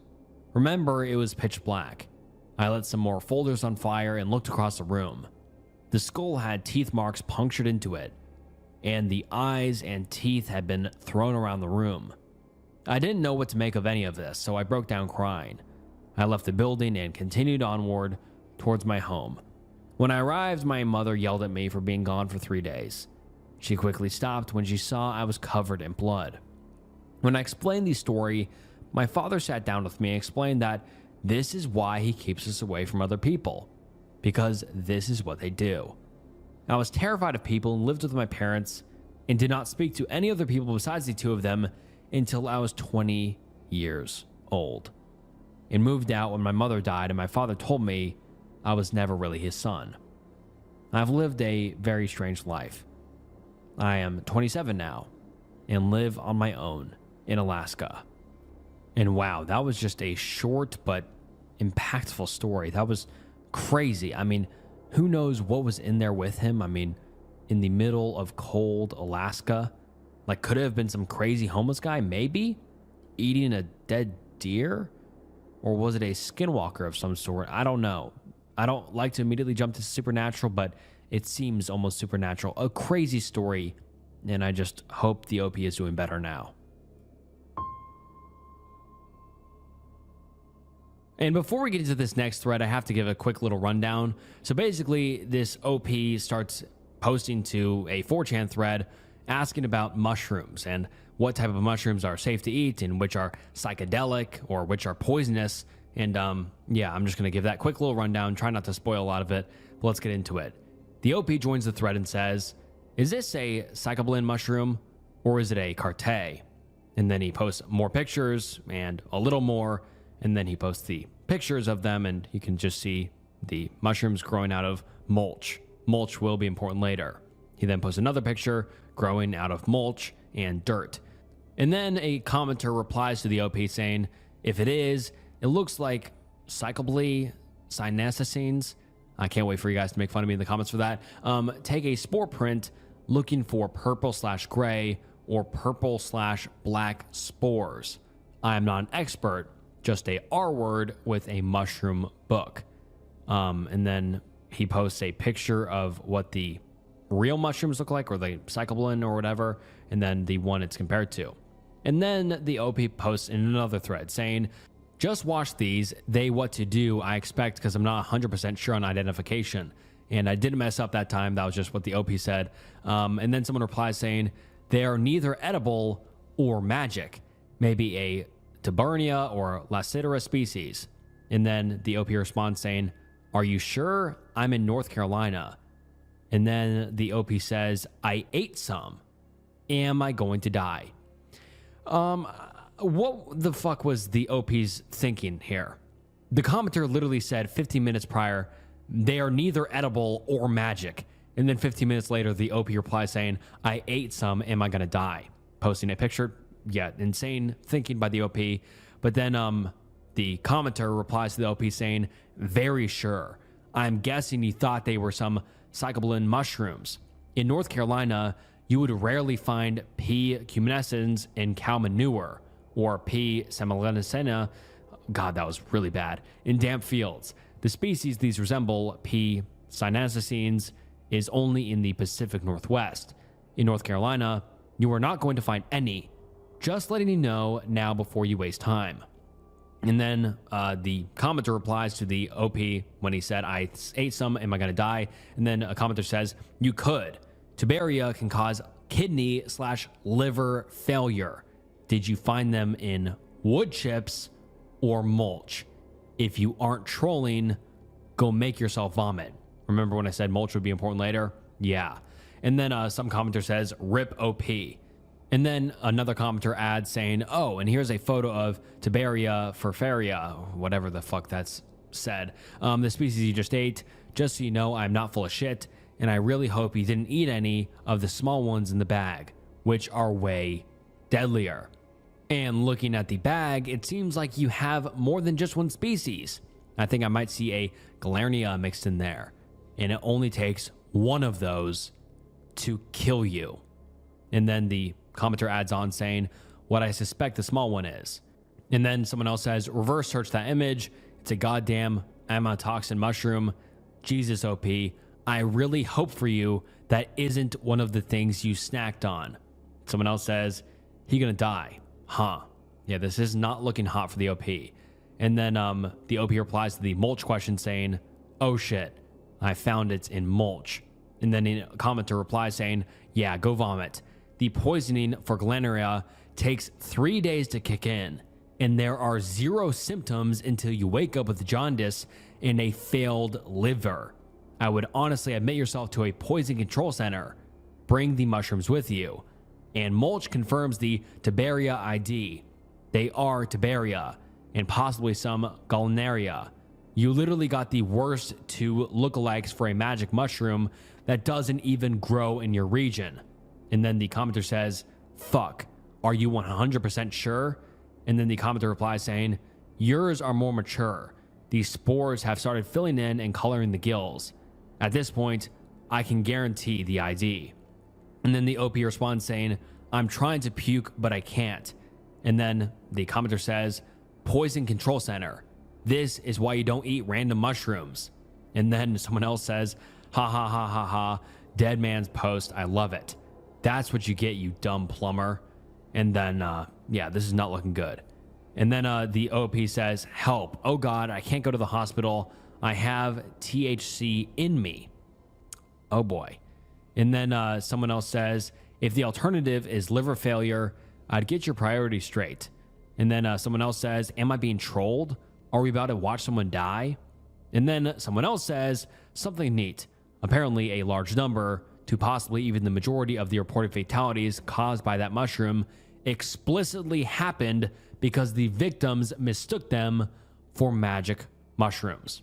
Remember, it was pitch black. I lit some more folders on fire and looked across the room. The skull had teeth marks punctured into it, and the eyes and teeth had been thrown around the room. I didn't know what to make of any of this, so I broke down crying. I left the building and continued onward towards my home. When I arrived, my mother yelled at me for being gone for 3 days. She quickly stopped when she saw I was covered in blood. When I explained the story, my father sat down with me and explained that this is why he keeps us away from other people, because this is what they do. I was terrified of people and lived with my parents and did not speak to any other people besides the two of them until I was 20 years old, and moved out when my mother died, and my father told me I was never really his son. I've lived a very strange life. I am 27 now and live on my own in Alaska. And wow, that was just a short but impactful story. That was crazy. I mean, who knows what was in there with him? I mean, in the middle of cold Alaska, like, could it have been some crazy homeless guy, maybe eating a dead deer? Or was it a skinwalker of some sort? I don't know. I don't like to immediately jump to supernatural, but it seems almost supernatural. A crazy story, and I just hope the OP is doing better now. And before we get into this next thread, I have to give a quick little rundown. So basically, this OP starts posting to a 4chan thread asking about mushrooms and what type of mushrooms are safe to eat and which are psychedelic or which are poisonous. And yeah, I'm just going to give that quick little rundown, try not to spoil a lot of it, but let's get into it. The OP joins the thread and says, is this a psychoblin mushroom or is it a carte? And then he posts more pictures and a little more, and then he posts the pictures of them, and you can just see the mushrooms growing out of mulch. Mulch will be important later. He then posts another picture growing out of mulch and dirt. And then a commenter replies to the OP saying, if it is, it looks like psychobly sinasines. I can't wait for you guys to make fun of me in the comments for that. Take a spore print looking for purple/gray or purple/black spores. I am not an expert, just a R word with a mushroom book. And then he posts a picture of what the real mushrooms look like, or the psychoblin or whatever, and then the one it's compared to. And then the OP posts in another thread saying, just watch these, they what to do, I expect, because I'm not 100% sure on identification. And I didn't mess up that time. That was just what the OP said. And then someone replies saying, they are neither edible or magic. Maybe a Tabernia or Lacidra species. And then the OP responds saying, are you sure? I'm in North Carolina. And then the OP says, I ate some. Am I going to die? What the fuck was the OP's thinking here? The commenter literally said 15 minutes prior, they are neither edible or magic. And then 15 minutes later, the OP replies saying, I ate some, am I gonna die? Posting a picture. Yeah, insane thinking by the OP. But then the commenter replies to the OP saying, very sure. I'm guessing you thought they were some psychoblin mushrooms. In North Carolina, you would rarely find P. cuminescens in cow manure, or P. semilunicena, God, that was really bad, in damp fields. The species these resemble, P. sinascines, is only in the Pacific Northwest. In North Carolina, you are not going to find any. Just letting you know now before you waste time. And then the commenter replies to the OP when he said, I ate some, am I going to die? And then a commenter says, you could. Tuberia can cause kidney/liver failure. Did you find them in wood chips or mulch? If you aren't trolling, go make yourself vomit. Remember when I said mulch would be important later? Yeah. And then some commenter says, rip OP. And then another commenter adds saying, oh, and here's a photo of Tuberia furfaria, whatever the fuck that's said. The species you just ate. Just so you know, I'm not full of shit, and I really hope you didn't eat any of the small ones in the bag, which are way deadlier. And looking at the bag, it seems like you have more than just one species. I think I might see a Galernia mixed in there, and it only takes one of those to kill you. And then the commenter adds on saying, what I suspect the small one is. And then someone else says, reverse search that image. It's a goddamn amatoxin mushroom. Jesus, OP. I really hope for you that isn't one of the things you snacked on. Someone else says, he gonna die. Huh. Yeah, this is not looking hot for the OP. And then the OP replies to the mulch question saying, oh shit, I found it's in mulch. And then a commenter replies saying, yeah, go vomit. The poisoning for Galernia takes 3 days to kick in, and there are 0 symptoms until you wake up with jaundice and a failed liver. I would honestly admit yourself to a poison control center. Bring the mushrooms with you. And mulch confirms the Tuberia ID. They are Tuberia, and possibly some Gallinaria. You literally got the worst 2 lookalikes for a magic mushroom that doesn't even grow in your region. And then the commenter says, fuck, are you 100% sure? And then the commenter replies saying, yours are more mature. These spores have started filling in and coloring the gills. At this point, I can guarantee the ID. And then the OP responds saying, I'm trying to puke, but I can't. And then the commenter says, poison control center. This is why you don't eat random mushrooms. And then someone else says, ha ha ha ha ha, dead man's post, I love it. That's what you get, you dumb plumber. And then, yeah, this is not looking good. And then the OP says, help. Oh God, I can't go to the hospital. I have THC in me. Oh boy. And then someone else says, if the alternative is liver failure, I'd get your priorities straight. And then someone else says, am I being trolled? Are we about to watch someone die? And then someone else says, something neat. Apparently a large number, to possibly even the majority of the reported fatalities caused by that mushroom, explicitly happened because the victims mistook them for magic mushrooms.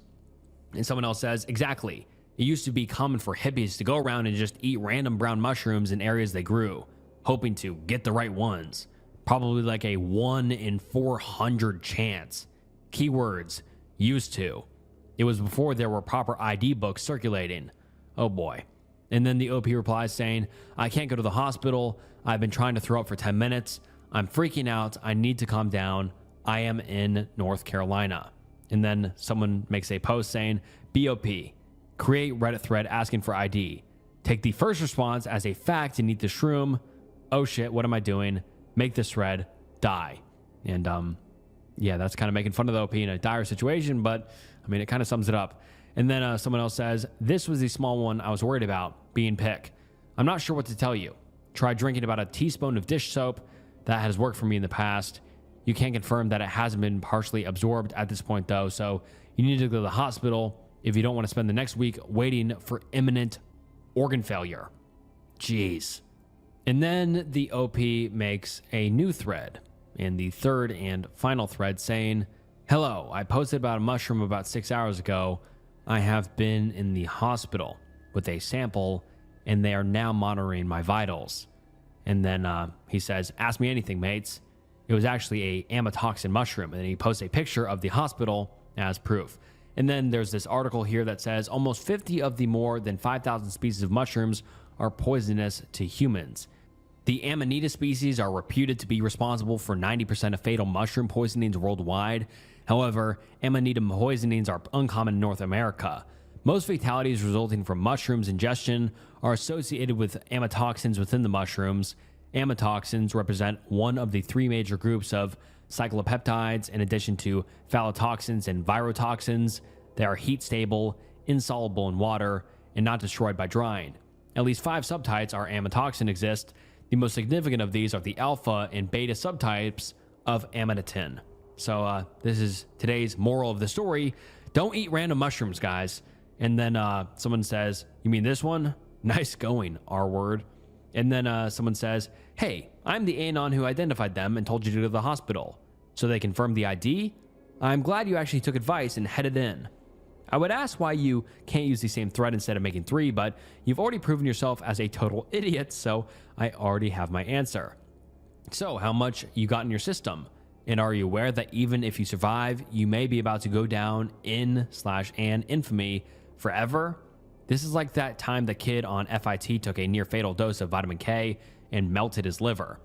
And someone else says, exactly. It used to be common for hippies to go around and just eat random brown mushrooms in areas they grew, hoping to get the right ones. Probably like a 1 in 400 chance. Keywords, used to. It was before there were proper ID books circulating. Oh boy. And then the OP replies saying, I can't go to the hospital. I've been trying to throw up for 10 minutes. I'm freaking out. I need to calm down. I am in North Carolina. And then someone makes a post saying, BOP, create Reddit thread asking for ID. Take the first response as a fact and eat the shroom. Oh shit, what am I doing? Make this thread, die. And yeah, that's kind of making fun of the OP in a dire situation, but I mean, it kind of sums it up. And then someone else says, this was the small one I was worried about, being pick. I'm not sure what to tell you. Try drinking about a teaspoon of dish soap. That has worked for me in the past. You can confirm that it hasn't been partially absorbed at this point though, so you need to go to the hospital if you don't want to spend the next week waiting for imminent organ failure. Jeez. And then the OP makes a new thread in the third and final thread saying, hello, I posted about a mushroom about 6 hours ago. I have been in the hospital with a sample and they are now monitoring my vitals. And then he says, ask me anything, mates. It was actually a amatoxin mushroom. And then he posts a picture of the hospital as proof. And then there's this article here that says almost 50 of the more than 5,000 species of mushrooms are poisonous to humans. The Amanita species are reputed to be responsible for 90% of fatal mushroom poisonings worldwide. However, Amanita poisonings are uncommon in North America. Most fatalities resulting from mushrooms ingestion are associated with amatoxins within the mushrooms. Amatoxins represent one of the three major groups of cyclopeptides in addition to phallotoxins and virotoxins. They are heat stable, insoluble in water, and not destroyed by drying. At least 5 subtypes are amatoxin exist. The most significant of these are the alpha and beta subtypes of amanitin. So this is today's moral of the story. Don't eat random mushrooms, guys. And then someone says, you mean this one? Nice going, R-word. And then someone says, hey, I'm the anon who identified them and told you to go to the hospital. So they confirmed the ID? I'm glad you actually took advice and headed in. I would ask why you can't use the same thread instead of making 3, but you've already proven yourself as a total idiot, so I already have my answer. So how much you got in your system? And are you aware that even if you survive, you may be about to go down in/an infamy forever? This is like that time the kid on FIT took a near fatal dose of vitamin K and melted his liver.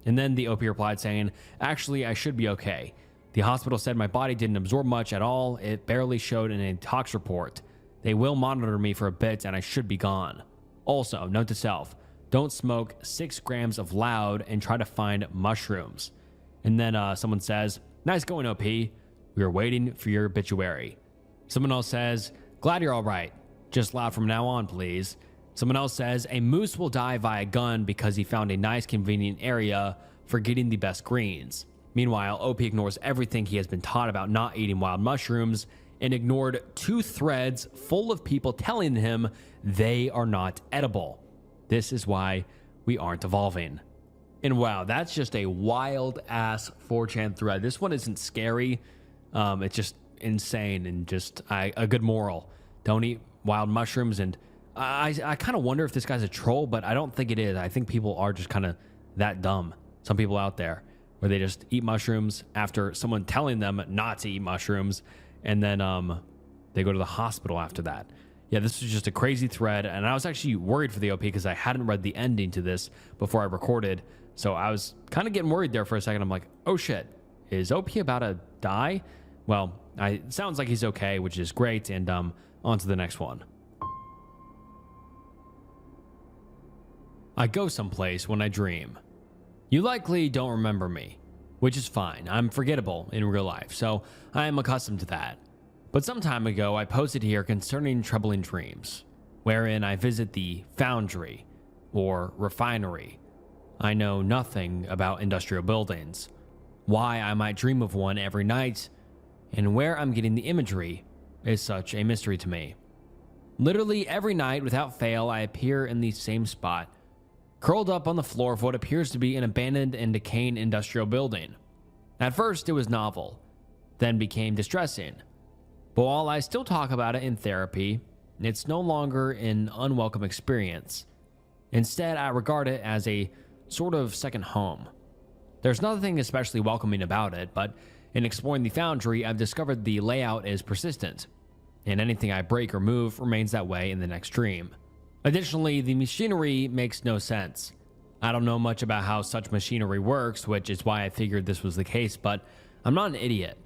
And then the OP replied saying, actually, I should be okay. The hospital said my body didn't absorb much at all. It barely showed in a tox report. They will monitor me for a bit and I should be gone. Also, note to self, don't smoke 6 grams of loud and try to find mushrooms. And then someone says, nice going, OP. We are waiting for your obituary. Someone else says, glad you're all right. Just loud from now on, please. Someone else says, a moose will die via gun because he found a nice convenient area for getting the best greens. Meanwhile, OP ignores everything he has been taught about not eating wild mushrooms and ignored 2 threads full of people telling him they are not edible. This is why we aren't evolving. And wow, that's just a wild ass 4chan thread. This one isn't scary. It's just insane and just a good moral. Don't eat wild mushrooms. And I kind of wonder if this guy's a troll, but I don't think it is. I think people are just kind of that dumb. Some people out there where they just eat mushrooms after someone telling them not to eat mushrooms, and then they go to the hospital after that. Yeah, this was just a crazy thread, and I was actually worried for the OP because I hadn't read the ending to this before I recorded, so I was kind of getting worried there for a second. I'm like, oh shit, is OP about to die? Well, it sounds like he's okay, which is great, and on to the next one. I go someplace when I dream. You likely don't remember me, which is fine. I'm forgettable in real life, so I am accustomed to that. But some time ago, I posted here concerning troubling dreams, wherein I visit the foundry or refinery. I know nothing about industrial buildings, why I might dream of one every night, and where I'm getting the imagery is such a mystery to me. Literally every night without fail, I appear in the same spot, curled up on the floor of what appears to be an abandoned and decaying industrial building. At first, it was novel, then became distressing. But while I still talk about it in therapy, it's no longer an unwelcome experience. Instead, I regard it as a sort of second home. There's nothing especially welcoming about it, but in exploring the foundry, I've discovered the layout is persistent. and anything I break or move remains that way in the next dream. Additionally, the machinery makes no sense. I don't know much about how such machinery works, which is why I figured this was the case, but I'm not an idiot.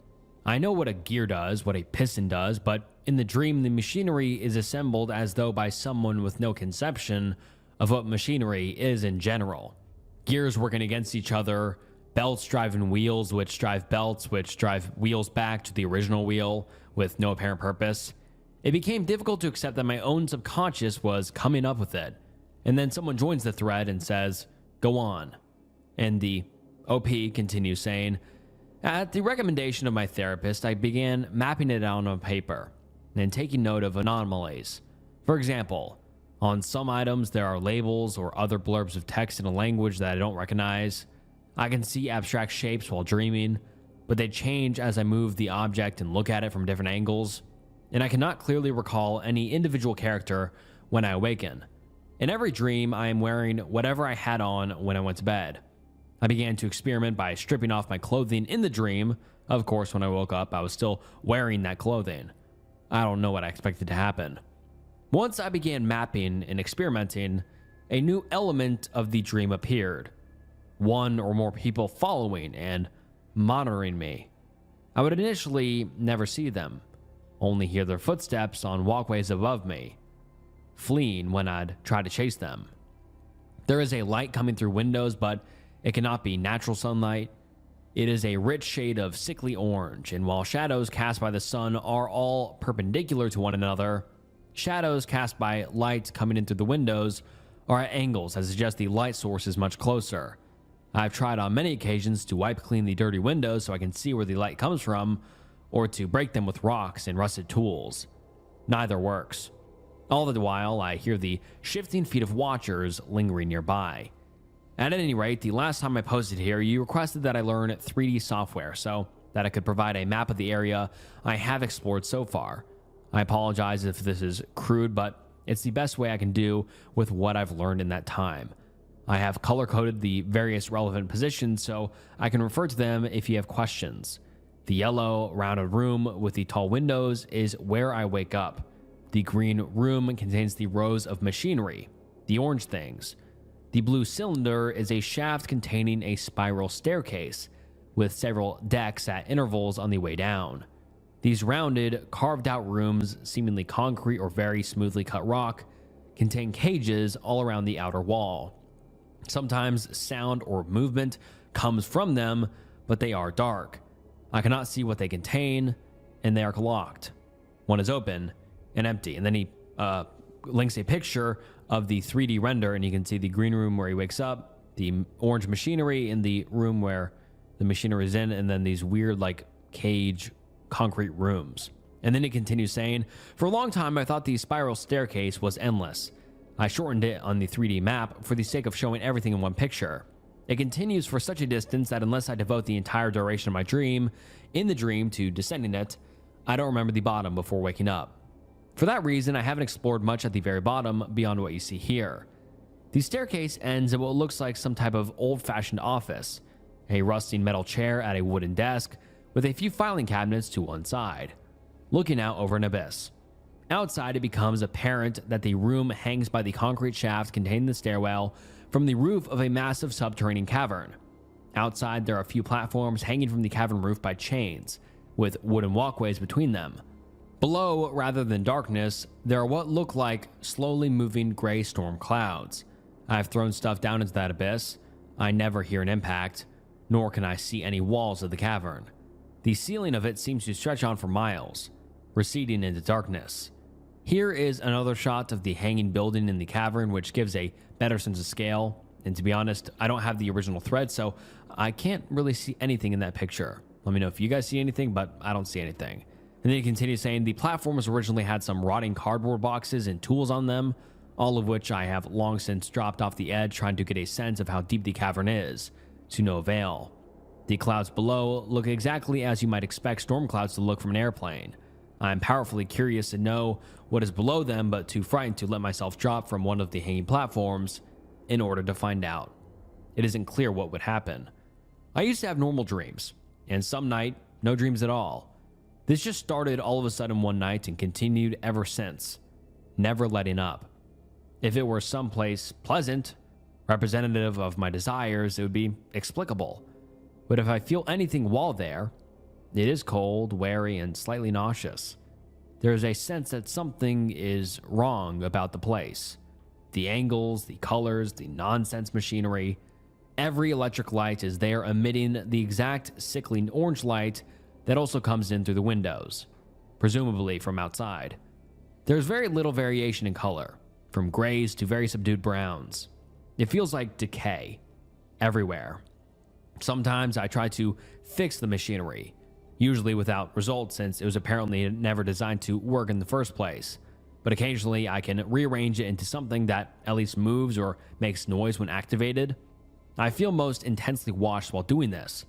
I know what a gear does, what a piston does, but in the dream, the machinery is assembled as though by someone with no conception of what machinery is in general. Gears working against each other, belts driving wheels, which drive belts, which drive wheels back to the original wheel with no apparent purpose. It became difficult to accept that my own subconscious was coming up with it. And then someone joins the thread and says, "Go on." And the OP continues saying, "At the recommendation of my therapist, I began mapping it out on paper and taking note of anomalies. For example, on some items there are labels or other blurbs of text in a language that I don't recognize. I can see abstract shapes while dreaming, but they change as I move the object and look at it from different angles. And I cannot clearly recall any individual character when I awaken. In every dream, I am wearing whatever I had on when I went to bed. I began to experiment by stripping off my clothing in the dream. Of course, when I woke up, I was still wearing that clothing. I don't know what I expected to happen. Once I began mapping and experimenting, a new element of the dream appeared. One or more people following and monitoring me. I would initially never see them, only hear their footsteps on walkways above me, fleeing when I'd try to chase them. There is a light coming through windows, but it cannot be natural sunlight. It is a rich shade of sickly orange, and while shadows cast by the sun are all perpendicular to one another, shadows cast by light coming in through the windows are at angles that suggest the light source is much closer. I've tried on many occasions to wipe clean the dirty windows so I can see where the light comes from, or to break them with rocks and rusted tools. Neither works. All the while, I hear the shifting feet of watchers lingering nearby. At any rate, the last time I posted here, you requested that I learn 3D software so that I could provide a map of the area I have explored so far. I apologize if this is crude, but it's the best way I can do with what I've learned in that time. I have color-coded the various relevant positions so I can refer to them if you have questions. The yellow, rounded room with the tall windows is where I wake up. The green room contains the rows of machinery, the orange things. The blue cylinder is a shaft containing a spiral staircase with several decks at intervals on the way down. These rounded, carved-out rooms, seemingly concrete or very smoothly cut rock, contain cages all around the outer wall. Sometimes sound or movement comes from them, but they are dark. I cannot see what they contain, and they are locked. One is open and empty. And then he links a picture of the 3D render, and you can see the green room where he wakes up, the orange machinery in the room where the machinery is in, and then these weird like cage concrete rooms. And then he continues saying, "For a long time, I thought the spiral staircase was endless. I shortened it on the 3D map for the sake of showing everything in one picture. It continues for such a distance that unless I devote the entire duration of my dream in the dream to descending it, I don't remember the bottom before waking up. For that reason, I haven't explored much at the very bottom beyond what you see here. The staircase ends at what looks like some type of old-fashioned office, a rusting metal chair at a wooden desk with a few filing cabinets to one side, looking out over an abyss. Outside, it becomes apparent that the room hangs by the concrete shaft containing the stairwell from the roof of a massive subterranean cavern. Outside, there are a few platforms hanging from the cavern roof by chains, with wooden walkways between them. Below, rather than darkness, there are what look like slowly moving gray storm clouds. I've thrown stuff down into that abyss. I never hear an impact, nor can I see any walls of the cavern. The ceiling of it seems to stretch on for miles, receding into darkness. Here is another shot of the hanging building in the cavern, which gives a better sense of scale. And to be honest, I don't have the original thread, so I can't really see anything in that picture. Let me know if you guys see anything, but I don't see anything." And then he continues saying, "The platforms originally had some rotting cardboard boxes and tools on them, all of which I have long since dropped off the edge trying to get a sense of how deep the cavern is, to no avail. The clouds below look exactly as you might expect storm clouds to look from an airplane. I am powerfully curious to know what is below them, but too frightened to let myself drop from one of the hanging platforms in order to find out. It isn't clear what would happen. I used to have normal dreams, and some night, no dreams at all. This just started all of a sudden one night and continued ever since, never letting up. If it were someplace pleasant, representative of my desires, it would be explicable. But if I feel anything while there, it is cold, wary, and slightly nauseous. There is a sense that something is wrong about the place. The angles, the colors, the nonsense machinery. Every electric light is there emitting the exact sickly orange light that also comes in through the windows, presumably from outside. There's very little variation in color, from grays to very subdued browns. It feels like decay everywhere. Sometimes I try to fix the machinery, usually without result since it was apparently never designed to work in the first place. But occasionally I can rearrange it into something that at least moves or makes noise when activated. I feel most intensely watched while doing this,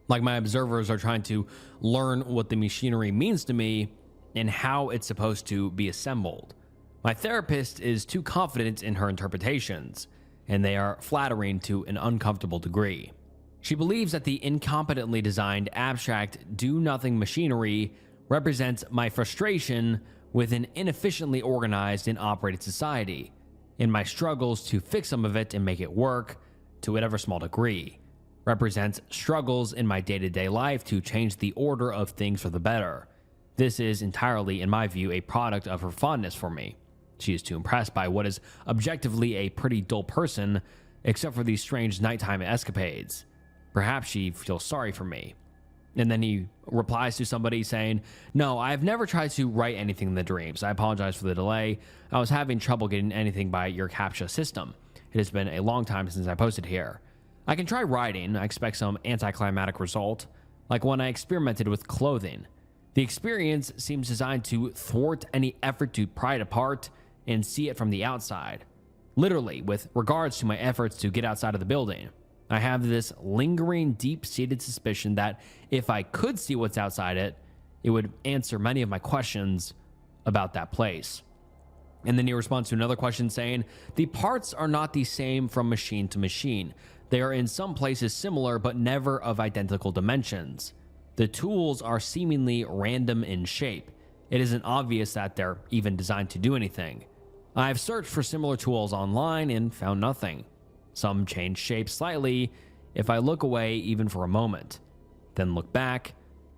like my observers are trying to learn what the machinery means to me and how it's supposed to be assembled. My therapist is too confident in her interpretations, and they are flattering to an uncomfortable degree. She believes that the incompetently designed abstract do-nothing machinery represents my frustration with an inefficiently organized and operated society, and my struggles to fix some of it and make it work, to whatever small degree, represents struggles in my day-to-day life to change the order of things for the better. This is entirely, in my view, a product of her fondness for me. She is too impressed by what is objectively a pretty dull person, except for these strange nighttime escapades. Perhaps she feels sorry for me. And then he replies to somebody saying, "No, I've never tried to write anything in the dreams. I apologize for the delay. I was having trouble getting anything by your CAPTCHA system. It has been a long time since I posted here. I can try writing. I expect some anticlimactic result, like when I experimented with clothing. The experience seems designed to thwart any effort to pry it apart and see it from the outside. Literally, with regards to my efforts to get outside of the building, I have this lingering, deep-seated suspicion that if I could see what's outside it, it would answer many of my questions about that place." And then he responds to another question saying, "The parts are not the same from machine to machine. They are in some places similar, but never of identical dimensions. The tools are seemingly random in shape. It isn't obvious that they're even designed to do anything. I've searched for similar tools online and found nothing. Some change shape slightly if I look away even for a moment, then look back.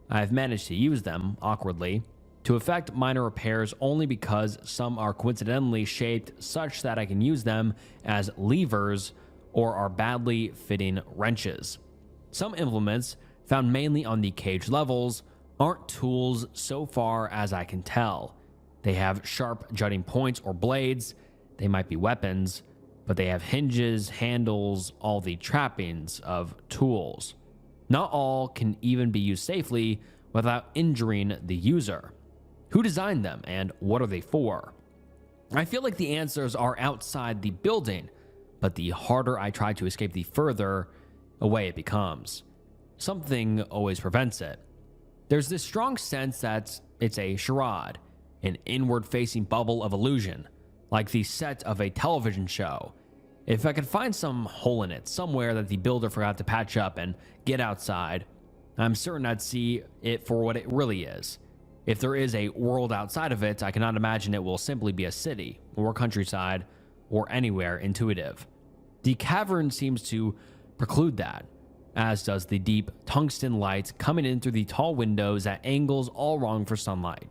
I've managed to use them, awkwardly, to effect minor repairs only because some are coincidentally shaped such that I can use them as levers or are badly fitting wrenches. Some implements, found mainly on the cage levels, aren't tools so far as I can tell. They have sharp jutting points or blades. They might be weapons, but they have hinges, handles, all the trappings of tools. Not all can even be used safely without injuring the user. Who designed them and what are they for? I feel like the answers are outside the building, but the harder I try to escape, the further away it becomes. Something always prevents it. There's this strong sense that it's a charade, an inward-facing bubble of illusion, like the set of a television show. If I could find some hole in it, somewhere that the builder forgot to patch up and get outside, I'm certain I'd see it for what it really is. If there is a world outside of it, I cannot imagine it will simply be a city, or countryside, or anywhere intuitive. The cavern seems to preclude that, as does the deep tungsten light coming in through the tall windows at angles all wrong for sunlight.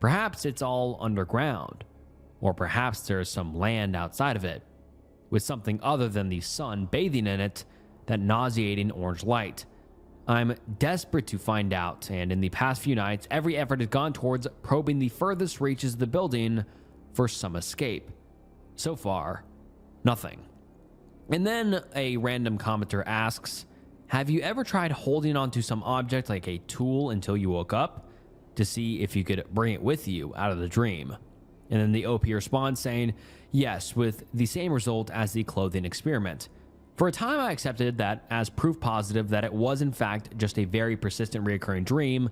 Perhaps it's all underground, or perhaps there's some land outside of it, with something other than the sun bathing in it, that nauseating orange light. I'm desperate to find out, and in the past few nights, every effort has gone towards probing the furthest reaches of the building for some escape. So far, nothing. And then a random commenter asks, "Have you ever tried holding onto some object like a tool until you woke up to see if you could bring it with you out of the dream?" And then the OP responds saying, "Yes, with the same result as the clothing experiment. For a time, I accepted that as proof positive that it was in fact just a very persistent reoccurring dream.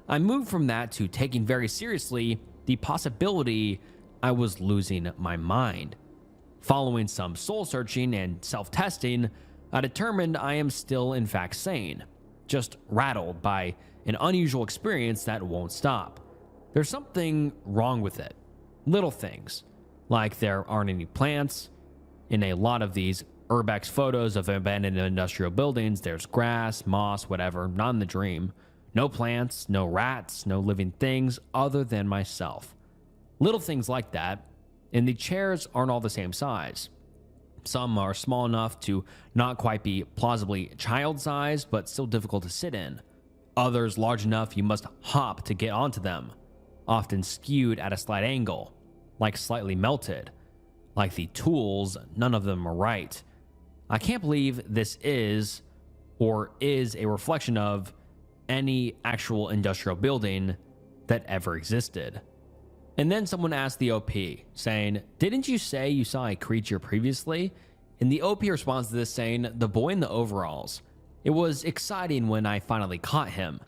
I moved from that to taking very seriously the possibility I was losing my mind. Following some soul searching and self-testing, I determined I am still in fact sane, just rattled by an unusual experience that won't stop. There's something wrong with it. Little things, like there aren't any plants. In a lot of these urbex photos of abandoned industrial buildings, there's grass, moss, whatever, not in the dream. No plants, no rats, no living things other than myself. Little things like that, and the chairs aren't all the same size. Some are small enough to not quite be plausibly child-sized, but still difficult to sit in. Others large enough you must hop to get onto them, often skewed at a slight angle, like slightly melted. Like the tools, none of them are right. I can't believe this is, or is a reflection of, any actual industrial building that ever existed. And then someone asked the OP, saying, "Didn't you say you saw a creature previously?" And the OP responds to this saying, "The boy in the overalls. It was exciting when I finally caught him.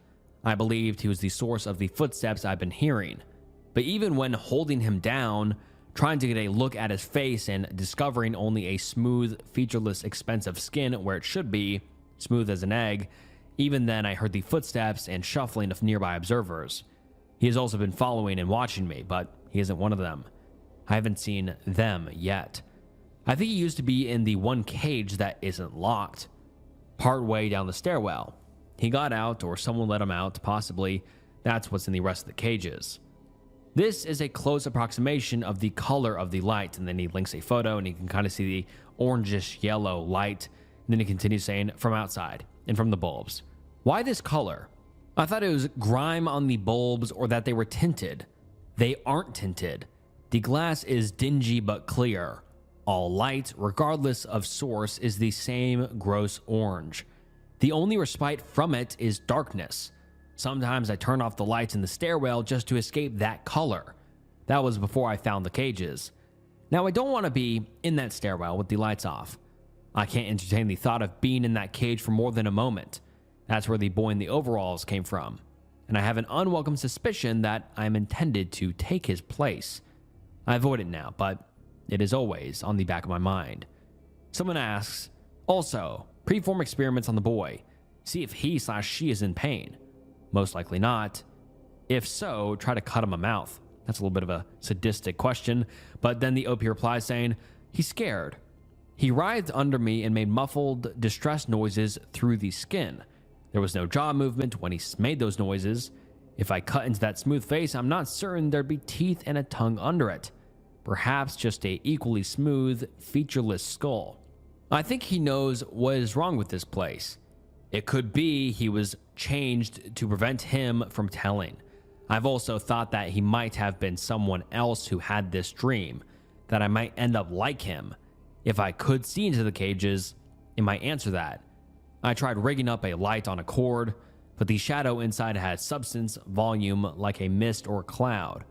I believed he was the source of the footsteps I've been hearing. But even when holding him down, trying to get a look at his face and discovering only a smooth, featureless, expensive skin where it should be, smooth as an egg, even then I heard the footsteps and shuffling of nearby observers. He has also been following and watching me, but he isn't one of them. I haven't seen them yet. I think he used to be in the one cage that isn't locked, part way down the stairwell. He got out, or someone let him out, possibly. That's what's in the rest of the cages." This is a close approximation of the color of the light, and then he links a photo, and you can kind of see the orangish yellow light. And then he continues saying, "From outside and from the bulbs. Why this color? I thought it was grime on the bulbs or that they were tinted. They aren't tinted. The glass is dingy but clear. All light, regardless of source, is the same gross orange. The only respite from it is darkness. Sometimes I turn off the lights in the stairwell just to escape that color. That was before I found the cages. Now I don't want to be in that stairwell with the lights off. I can't entertain the thought of being in that cage for more than a moment. That's where the boy in the overalls came from. And I have an unwelcome suspicion that I'm intended to take his place. I avoid it now, but it is always on the back of my mind." Someone asks, "Also, preform experiments on the boy. See if he/she is in pain. Most likely not. If so, try to cut him a mouth." That's a little bit of a sadistic question, but then the OP replies saying, "He's scared. He writhed under me and made muffled, distressed noises through the skin. There was no jaw movement when he made those noises. If I cut into that smooth face, I'm not certain there'd be teeth and a tongue under it. Perhaps just a equally smooth, featureless skull. I think he knows what is wrong with this place. It could be he was changed to prevent him from telling. I've also thought that he might have been someone else who had this dream, that I might end up like him. If I could see into the cages, it might answer that. I tried rigging up a light on a cord, but the shadow inside has substance, volume, like a mist or cloud.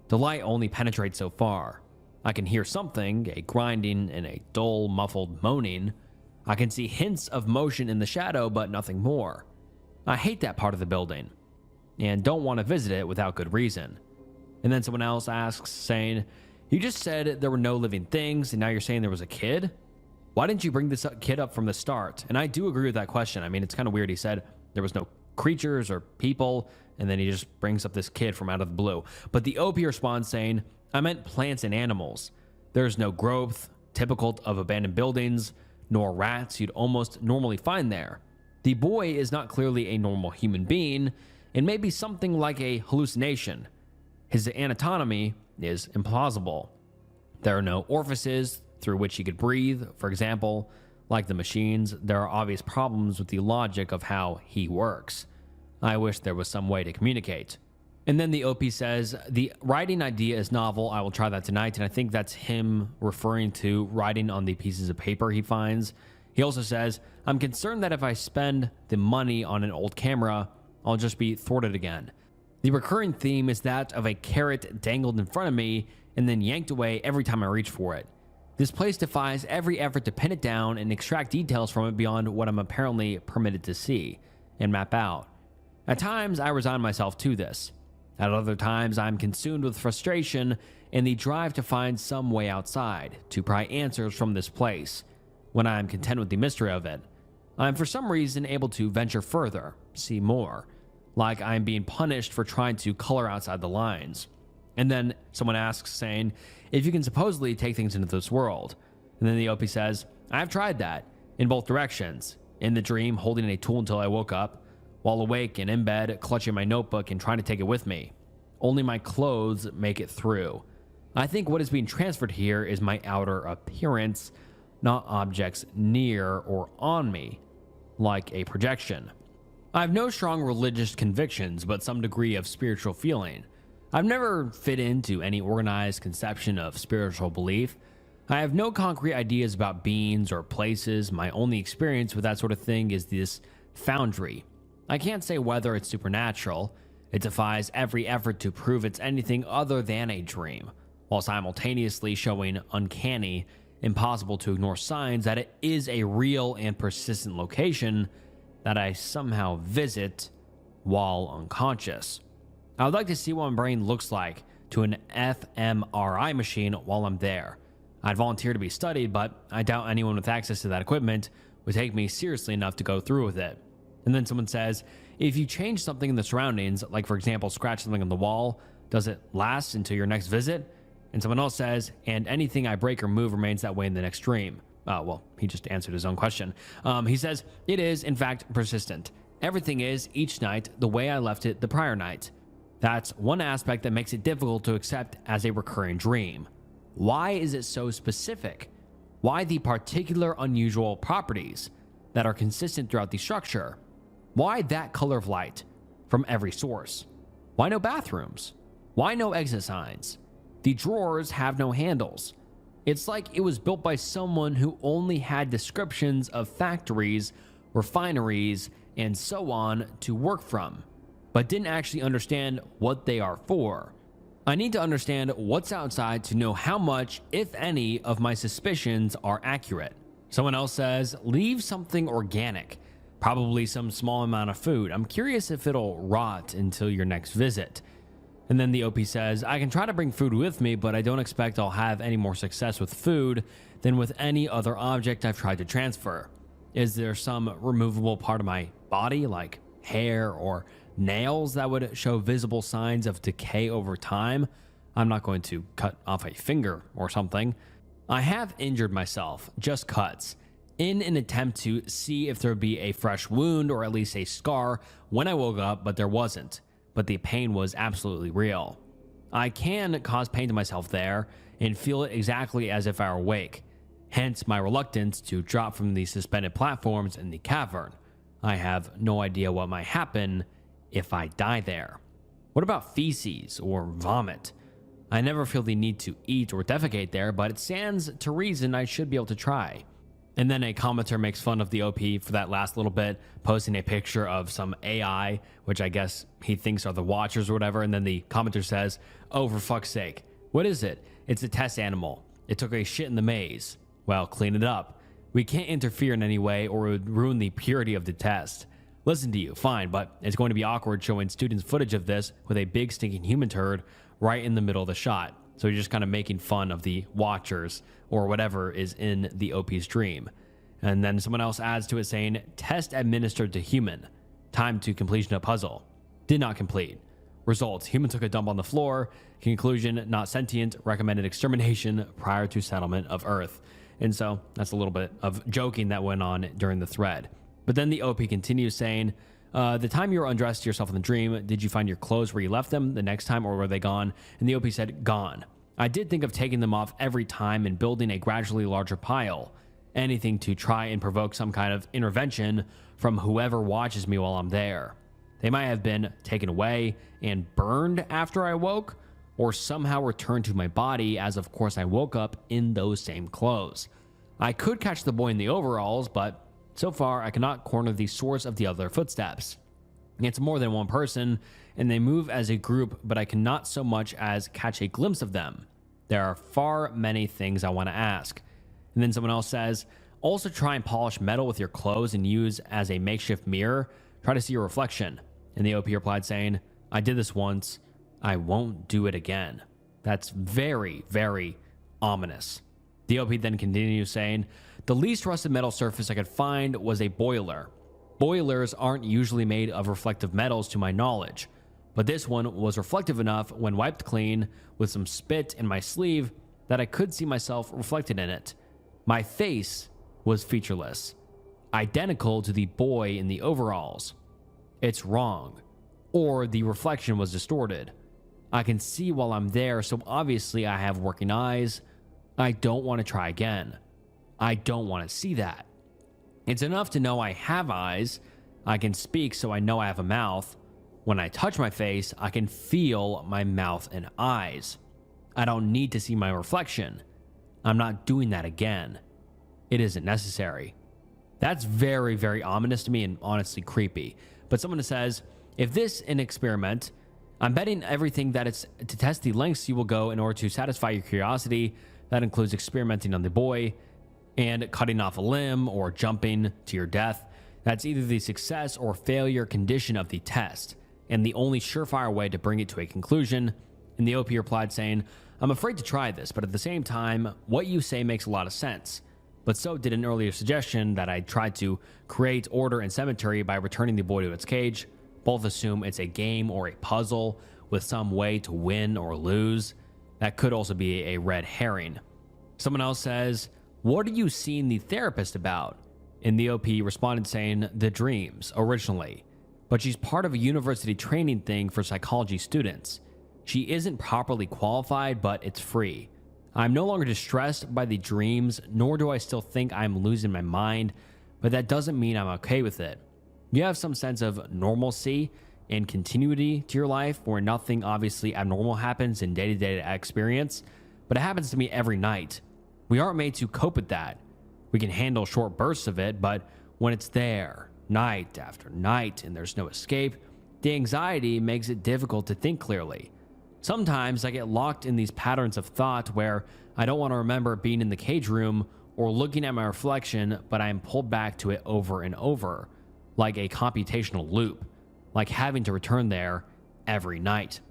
The light only penetrates so far. I can hear something, a grinding and a dull, muffled moaning. I can see hints of motion in the shadow, but nothing more. I hate that part of the building, and don't want to visit it without good reason." And then someone else asks, saying, "You just said there were no living things, and now you're saying there was a kid? Why didn't you bring this kid up from the start?" And I do agree with that question. I mean, it's kind of weird. He said there was no creatures or people, and then he just brings up this kid from out of the blue. But the OP responds saying, "I meant plants and animals. There's no growth, typical of abandoned buildings, nor rats you'd almost normally find there. The boy is not clearly a normal human being, and maybe something like a hallucination. His anatomy is implausible. There are no orifices through which he could breathe, for example. Like the machines, there are obvious problems with the logic of how he works. I wish there was some way to communicate." And then the OP says, "The writing idea is novel. I will try that tonight." And I think that's him referring to writing on the pieces of paper he finds. He also says, "I'm concerned that if I spend the money on an old camera, I'll just be thwarted again. The recurring theme is that of a carrot dangled in front of me and then yanked away every time I reach for it. This place defies every effort to pin it down and extract details from it beyond what I'm apparently permitted to see and map out. At times, I resign myself to this. At other times, I'm consumed with frustration and the drive to find some way outside, to pry answers from this place. When I am content with the mystery of it, I am for some reason able to venture further, see more. like I'm being punished for trying to color outside the lines. And then someone asks, saying, if you can supposedly take things into this world. And then the OP says, I've tried that in both directions. In the dream, holding a tool until I woke up, while awake and in bed, clutching my notebook and trying to take it with me. Only my clothes make it through. I think what is being transferred here is my outer appearance, not objects near or on me, like a projection. I have no strong religious convictions, but some degree of spiritual feeling. I've never fit into any organized conception of spiritual belief. I have no concrete ideas about beings or places. My only experience with that sort of thing is this foundry. I can't say whether it's supernatural. It defies every effort to prove it's anything other than a dream, while simultaneously showing uncanny, impossible to ignore signs that it is a real and persistent location that I somehow visit while unconscious. I would like to see what my brain looks like to an fMRI machine while I'm there. I'd volunteer to be studied, but I doubt anyone with access to that equipment would take me seriously enough to go through with it. And then someone says, if you change something in the surroundings, like for example, scratch something on the wall, does it last until your next visit? And someone else says, and anything I break or move remains that way in the next dream. Well, he just answered his own question. He says, it is, in fact, persistent. Everything is, each night, the way I left it the prior night. That's one aspect that makes it difficult to accept as a recurring dream. Why is it so specific? Why the particular unusual properties that are consistent throughout the structure? Why that color of light from every source? Why no bathrooms? Why no exit signs? The drawers have no handles. It's like it was built by someone who only had descriptions of factories, refineries, and so on to work from, but didn't actually understand what they are for. I need to understand what's outside to know how much, if any, of my suspicions are accurate. Someone else says, leave something organic, probably some small amount of food. I'm curious if it'll rot until your next visit. And then the OP says, I can try to bring food with me, but I don't expect I'll have any more success with food than with any other object I've tried to transfer. Is there some removable part of my body, like hair or nails, that would show visible signs of decay over time? I'm not going to cut off a finger or something. I have injured myself, just cuts, in an attempt to see if there would be a fresh wound or at least a scar when I woke up, but there wasn't. But the pain was absolutely real. I can cause pain to myself there and feel it exactly as if I were awake, hence my reluctance to drop from the suspended platforms in the cavern. I have no idea what might happen if I die there. What about feces or vomit? I never feel the need to eat or defecate there, but it stands to reason I should be able to try. And then a commenter makes fun of the OP for that last little bit, posting a picture of some AI, which I guess he thinks are the Watchers or whatever. And then the commenter says, oh, for fuck's sake, what is it? It's a test animal. It took a shit in the maze. Well, clean it up. We can't interfere in any way or it would ruin the purity of the test. Listen to you, fine, but it's going to be awkward showing students footage of this with a big stinking human turd right in the middle of the shot. So you're just kind of making fun of the Watchers or whatever is in the OP's dream. And then someone else adds to it saying, test administered to human. Time to completion of puzzle. Did not complete. Results, human took a dump on the floor. Conclusion, not sentient. Recommended extermination prior to settlement of Earth. And so that's a little bit of joking that went on during the thread. But then the OP continues saying, the time you were undressed yourself in the dream, did you find your clothes where you left them the next time or were they gone? And the OP said, gone. I did think of taking them off every time and building a gradually larger pile. Anything to try and provoke some kind of intervention from whoever watches me while I'm there. They might have been taken away and burned after I woke, or somehow returned to my body as of course I woke up in those same clothes. I could catch the boy in the overalls, but so far I cannot corner the source of the other footsteps. It's more than one person, and they move as a group, but I cannot so much as catch a glimpse of them. There are far many things I want to ask. And then someone else says, also try and polish metal with your clothes and use as a makeshift mirror. Try to see your reflection. And the OP replied saying, I did this once. I won't do it again. That's very, very ominous. The OP then continues saying, the least rusted metal surface I could find was a boiler. Boilers aren't usually made of reflective metals to my knowledge, but this one was reflective enough when wiped clean with some spit in my sleeve that I could see myself reflected in it. My face was featureless, identical to the boy in the overalls. It's wrong, or the reflection was distorted. I can see while I'm there, so obviously I have working eyes. I don't want to try again. I don't want to see that. It's enough to know I have eyes. I can speak, so I know I have a mouth. When I touch my face, I can feel my mouth and eyes. I don't need to see my reflection. I'm not doing that again. It isn't necessary. That's very, very ominous to me and honestly creepy. But someone says, if this is an experiment, I'm betting everything that it's to test the lengths you will go in order to satisfy your curiosity. That includes experimenting on the boy and cutting off a limb or jumping to your death. That's either the success or failure condition of the test, and the only surefire way to bring it to a conclusion. And the OP replied saying, I'm afraid to try this, but at the same time, what you say makes a lot of sense. But so did an earlier suggestion that I tried to create order in cemetery by returning the boy to its cage. Both assume it's a game or a puzzle with some way to win or lose. That could also be a red herring. Someone else says, what are you seeing the therapist about? And the OP responded saying, the dreams, originally. But she's part of a university training thing for psychology students. She isn't properly qualified, but it's free. I'm no longer distressed by the dreams, nor do I still think I'm losing my mind, but that doesn't mean I'm okay with it. You have some sense of normalcy and continuity to your life where nothing obviously abnormal happens in day-to-day experience, but it happens to me every night. We aren't made to cope with that. We can handle short bursts of it, but when it's there, night after night, and there's no escape, the anxiety makes it difficult to think clearly. Sometimes I get locked in these patterns of thought where I don't want to remember being in the cage room or looking at my reflection, but I am pulled back to it over and over, like a computational loop, like having to return there every night.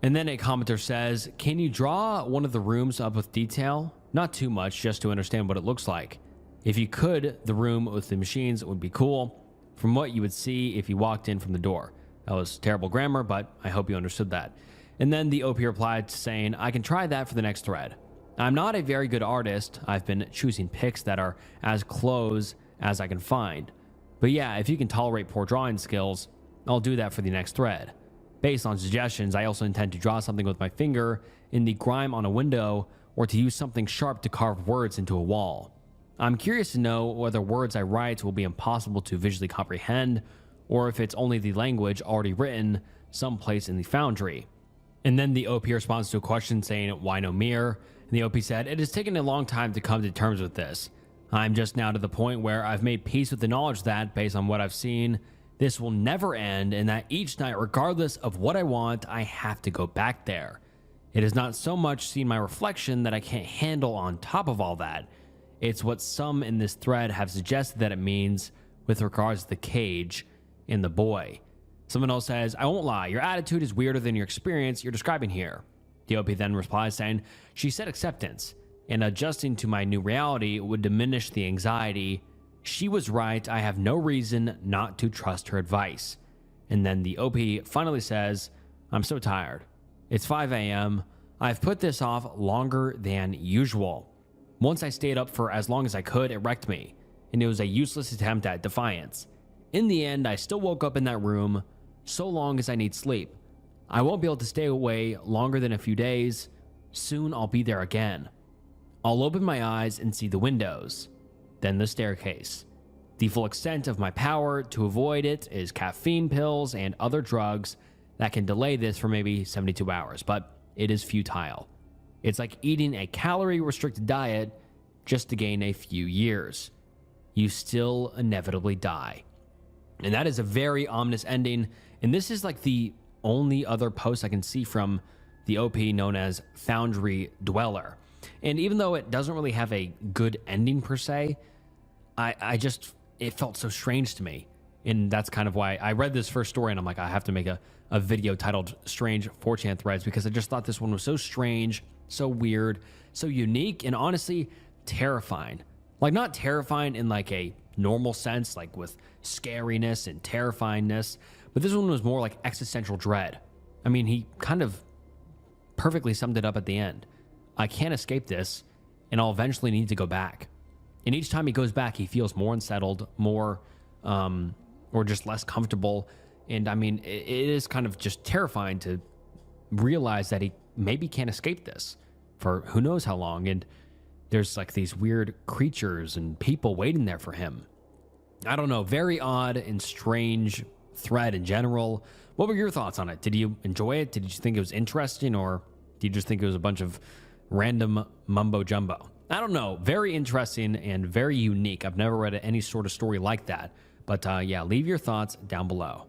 And then a commenter says, can you draw one of the rooms up with detail? Not too much, just to understand what it looks like. If you could, the room with the machines would be cool from what you would see if you walked in from the door. That was terrible grammar, but I hope you understood that. And then the OP replied saying, I can try that for the next thread. I'm not a very good artist. I've been choosing pics that are as close as I can find. But yeah, if you can tolerate poor drawing skills, I'll do that for the next thread. Based on suggestions, I also intend to draw something with my finger in the grime on a window or to use something sharp to carve words into a wall. I'm curious to know whether words I write will be impossible to visually comprehend or if it's only the language already written someplace in the foundry. And then the OP responds to a question saying, why no mirror? And the OP said, it has taken a long time to come to terms with this. I'm just now to the point where I've made peace with the knowledge that, based on what I've seen, this will never end and that each night, regardless of what I want, I have to go back there. It is not so much seeing my reflection that I can't handle on top of all that. It's what some in this thread have suggested that it means with regards to the cage and the boy. Someone else says, I won't lie, your attitude is weirder than your experience you're describing here. The OP then replies saying, she said acceptance, and adjusting to my new reality would diminish the anxiety. She was right, I have no reason not to trust her advice. And then the OP finally says, I'm so tired. It's 5 a.m. I've put this off longer than usual. Once I stayed up for as long as I could, it wrecked me, and it was a useless attempt at defiance. In the end, I still woke up in that room, so long as I need sleep. I won't be able to stay away longer than a few days. Soon I'll be there again. I'll open my eyes and see the windows, then the staircase. The full extent of my power to avoid it is caffeine pills and other drugs that can delay this for maybe 72 hours, but it is futile. It's like eating a calorie-restricted diet just to gain a few years. You still inevitably die. And that is a very ominous ending. And this is like the only other post I can see from the OP known as Foundry Dweller. And even though it doesn't really have a good ending per se, it felt so strange to me. And that's kind of why I read this first story and I'm like, I have to make a video titled Strange 4chan Threads, because I just thought this one was so strange, so weird, so unique, and honestly terrifying. Like, not terrifying in like a normal sense, like with scariness and terrifyingness. But this one was more like existential dread. I mean, he kind of perfectly summed it up at the end. I can't escape this, and I'll eventually need to go back. And each time he goes back, he feels more unsettled, more, or just less comfortable. And I mean, it is kind of just terrifying to realize that he maybe can't escape this for who knows how long. And there's like these weird creatures and people waiting there for him. I don't know, very odd and strange thread in general. What were your thoughts on it? Did you enjoy it? Did you think it was interesting, or do you just think it was a bunch of random mumbo jumbo? I don't know. Very interesting and very unique. I've never read any sort of story like that. But yeah, leave your thoughts down below.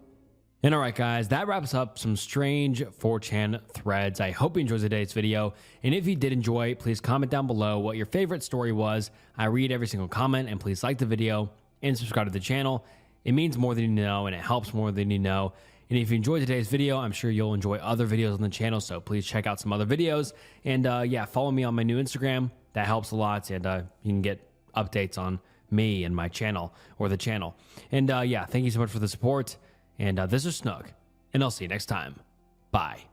And all right, guys, that wraps up some strange 4chan threads. I hope you enjoyed today's video. And if you did enjoy, please comment down below what your favorite story was. I read every single comment, and please like the video and subscribe to the channel. It means more than you know, and it helps more than you know. And if you enjoyed today's video, I'm sure you'll enjoy other videos on the channel. So please check out some other videos. And yeah, follow me on my new Instagram. That helps a lot. And you can get updates on me and my channel, or the channel. And yeah, thank you so much for the support. And this is Snug, and I'll see you next time. Bye.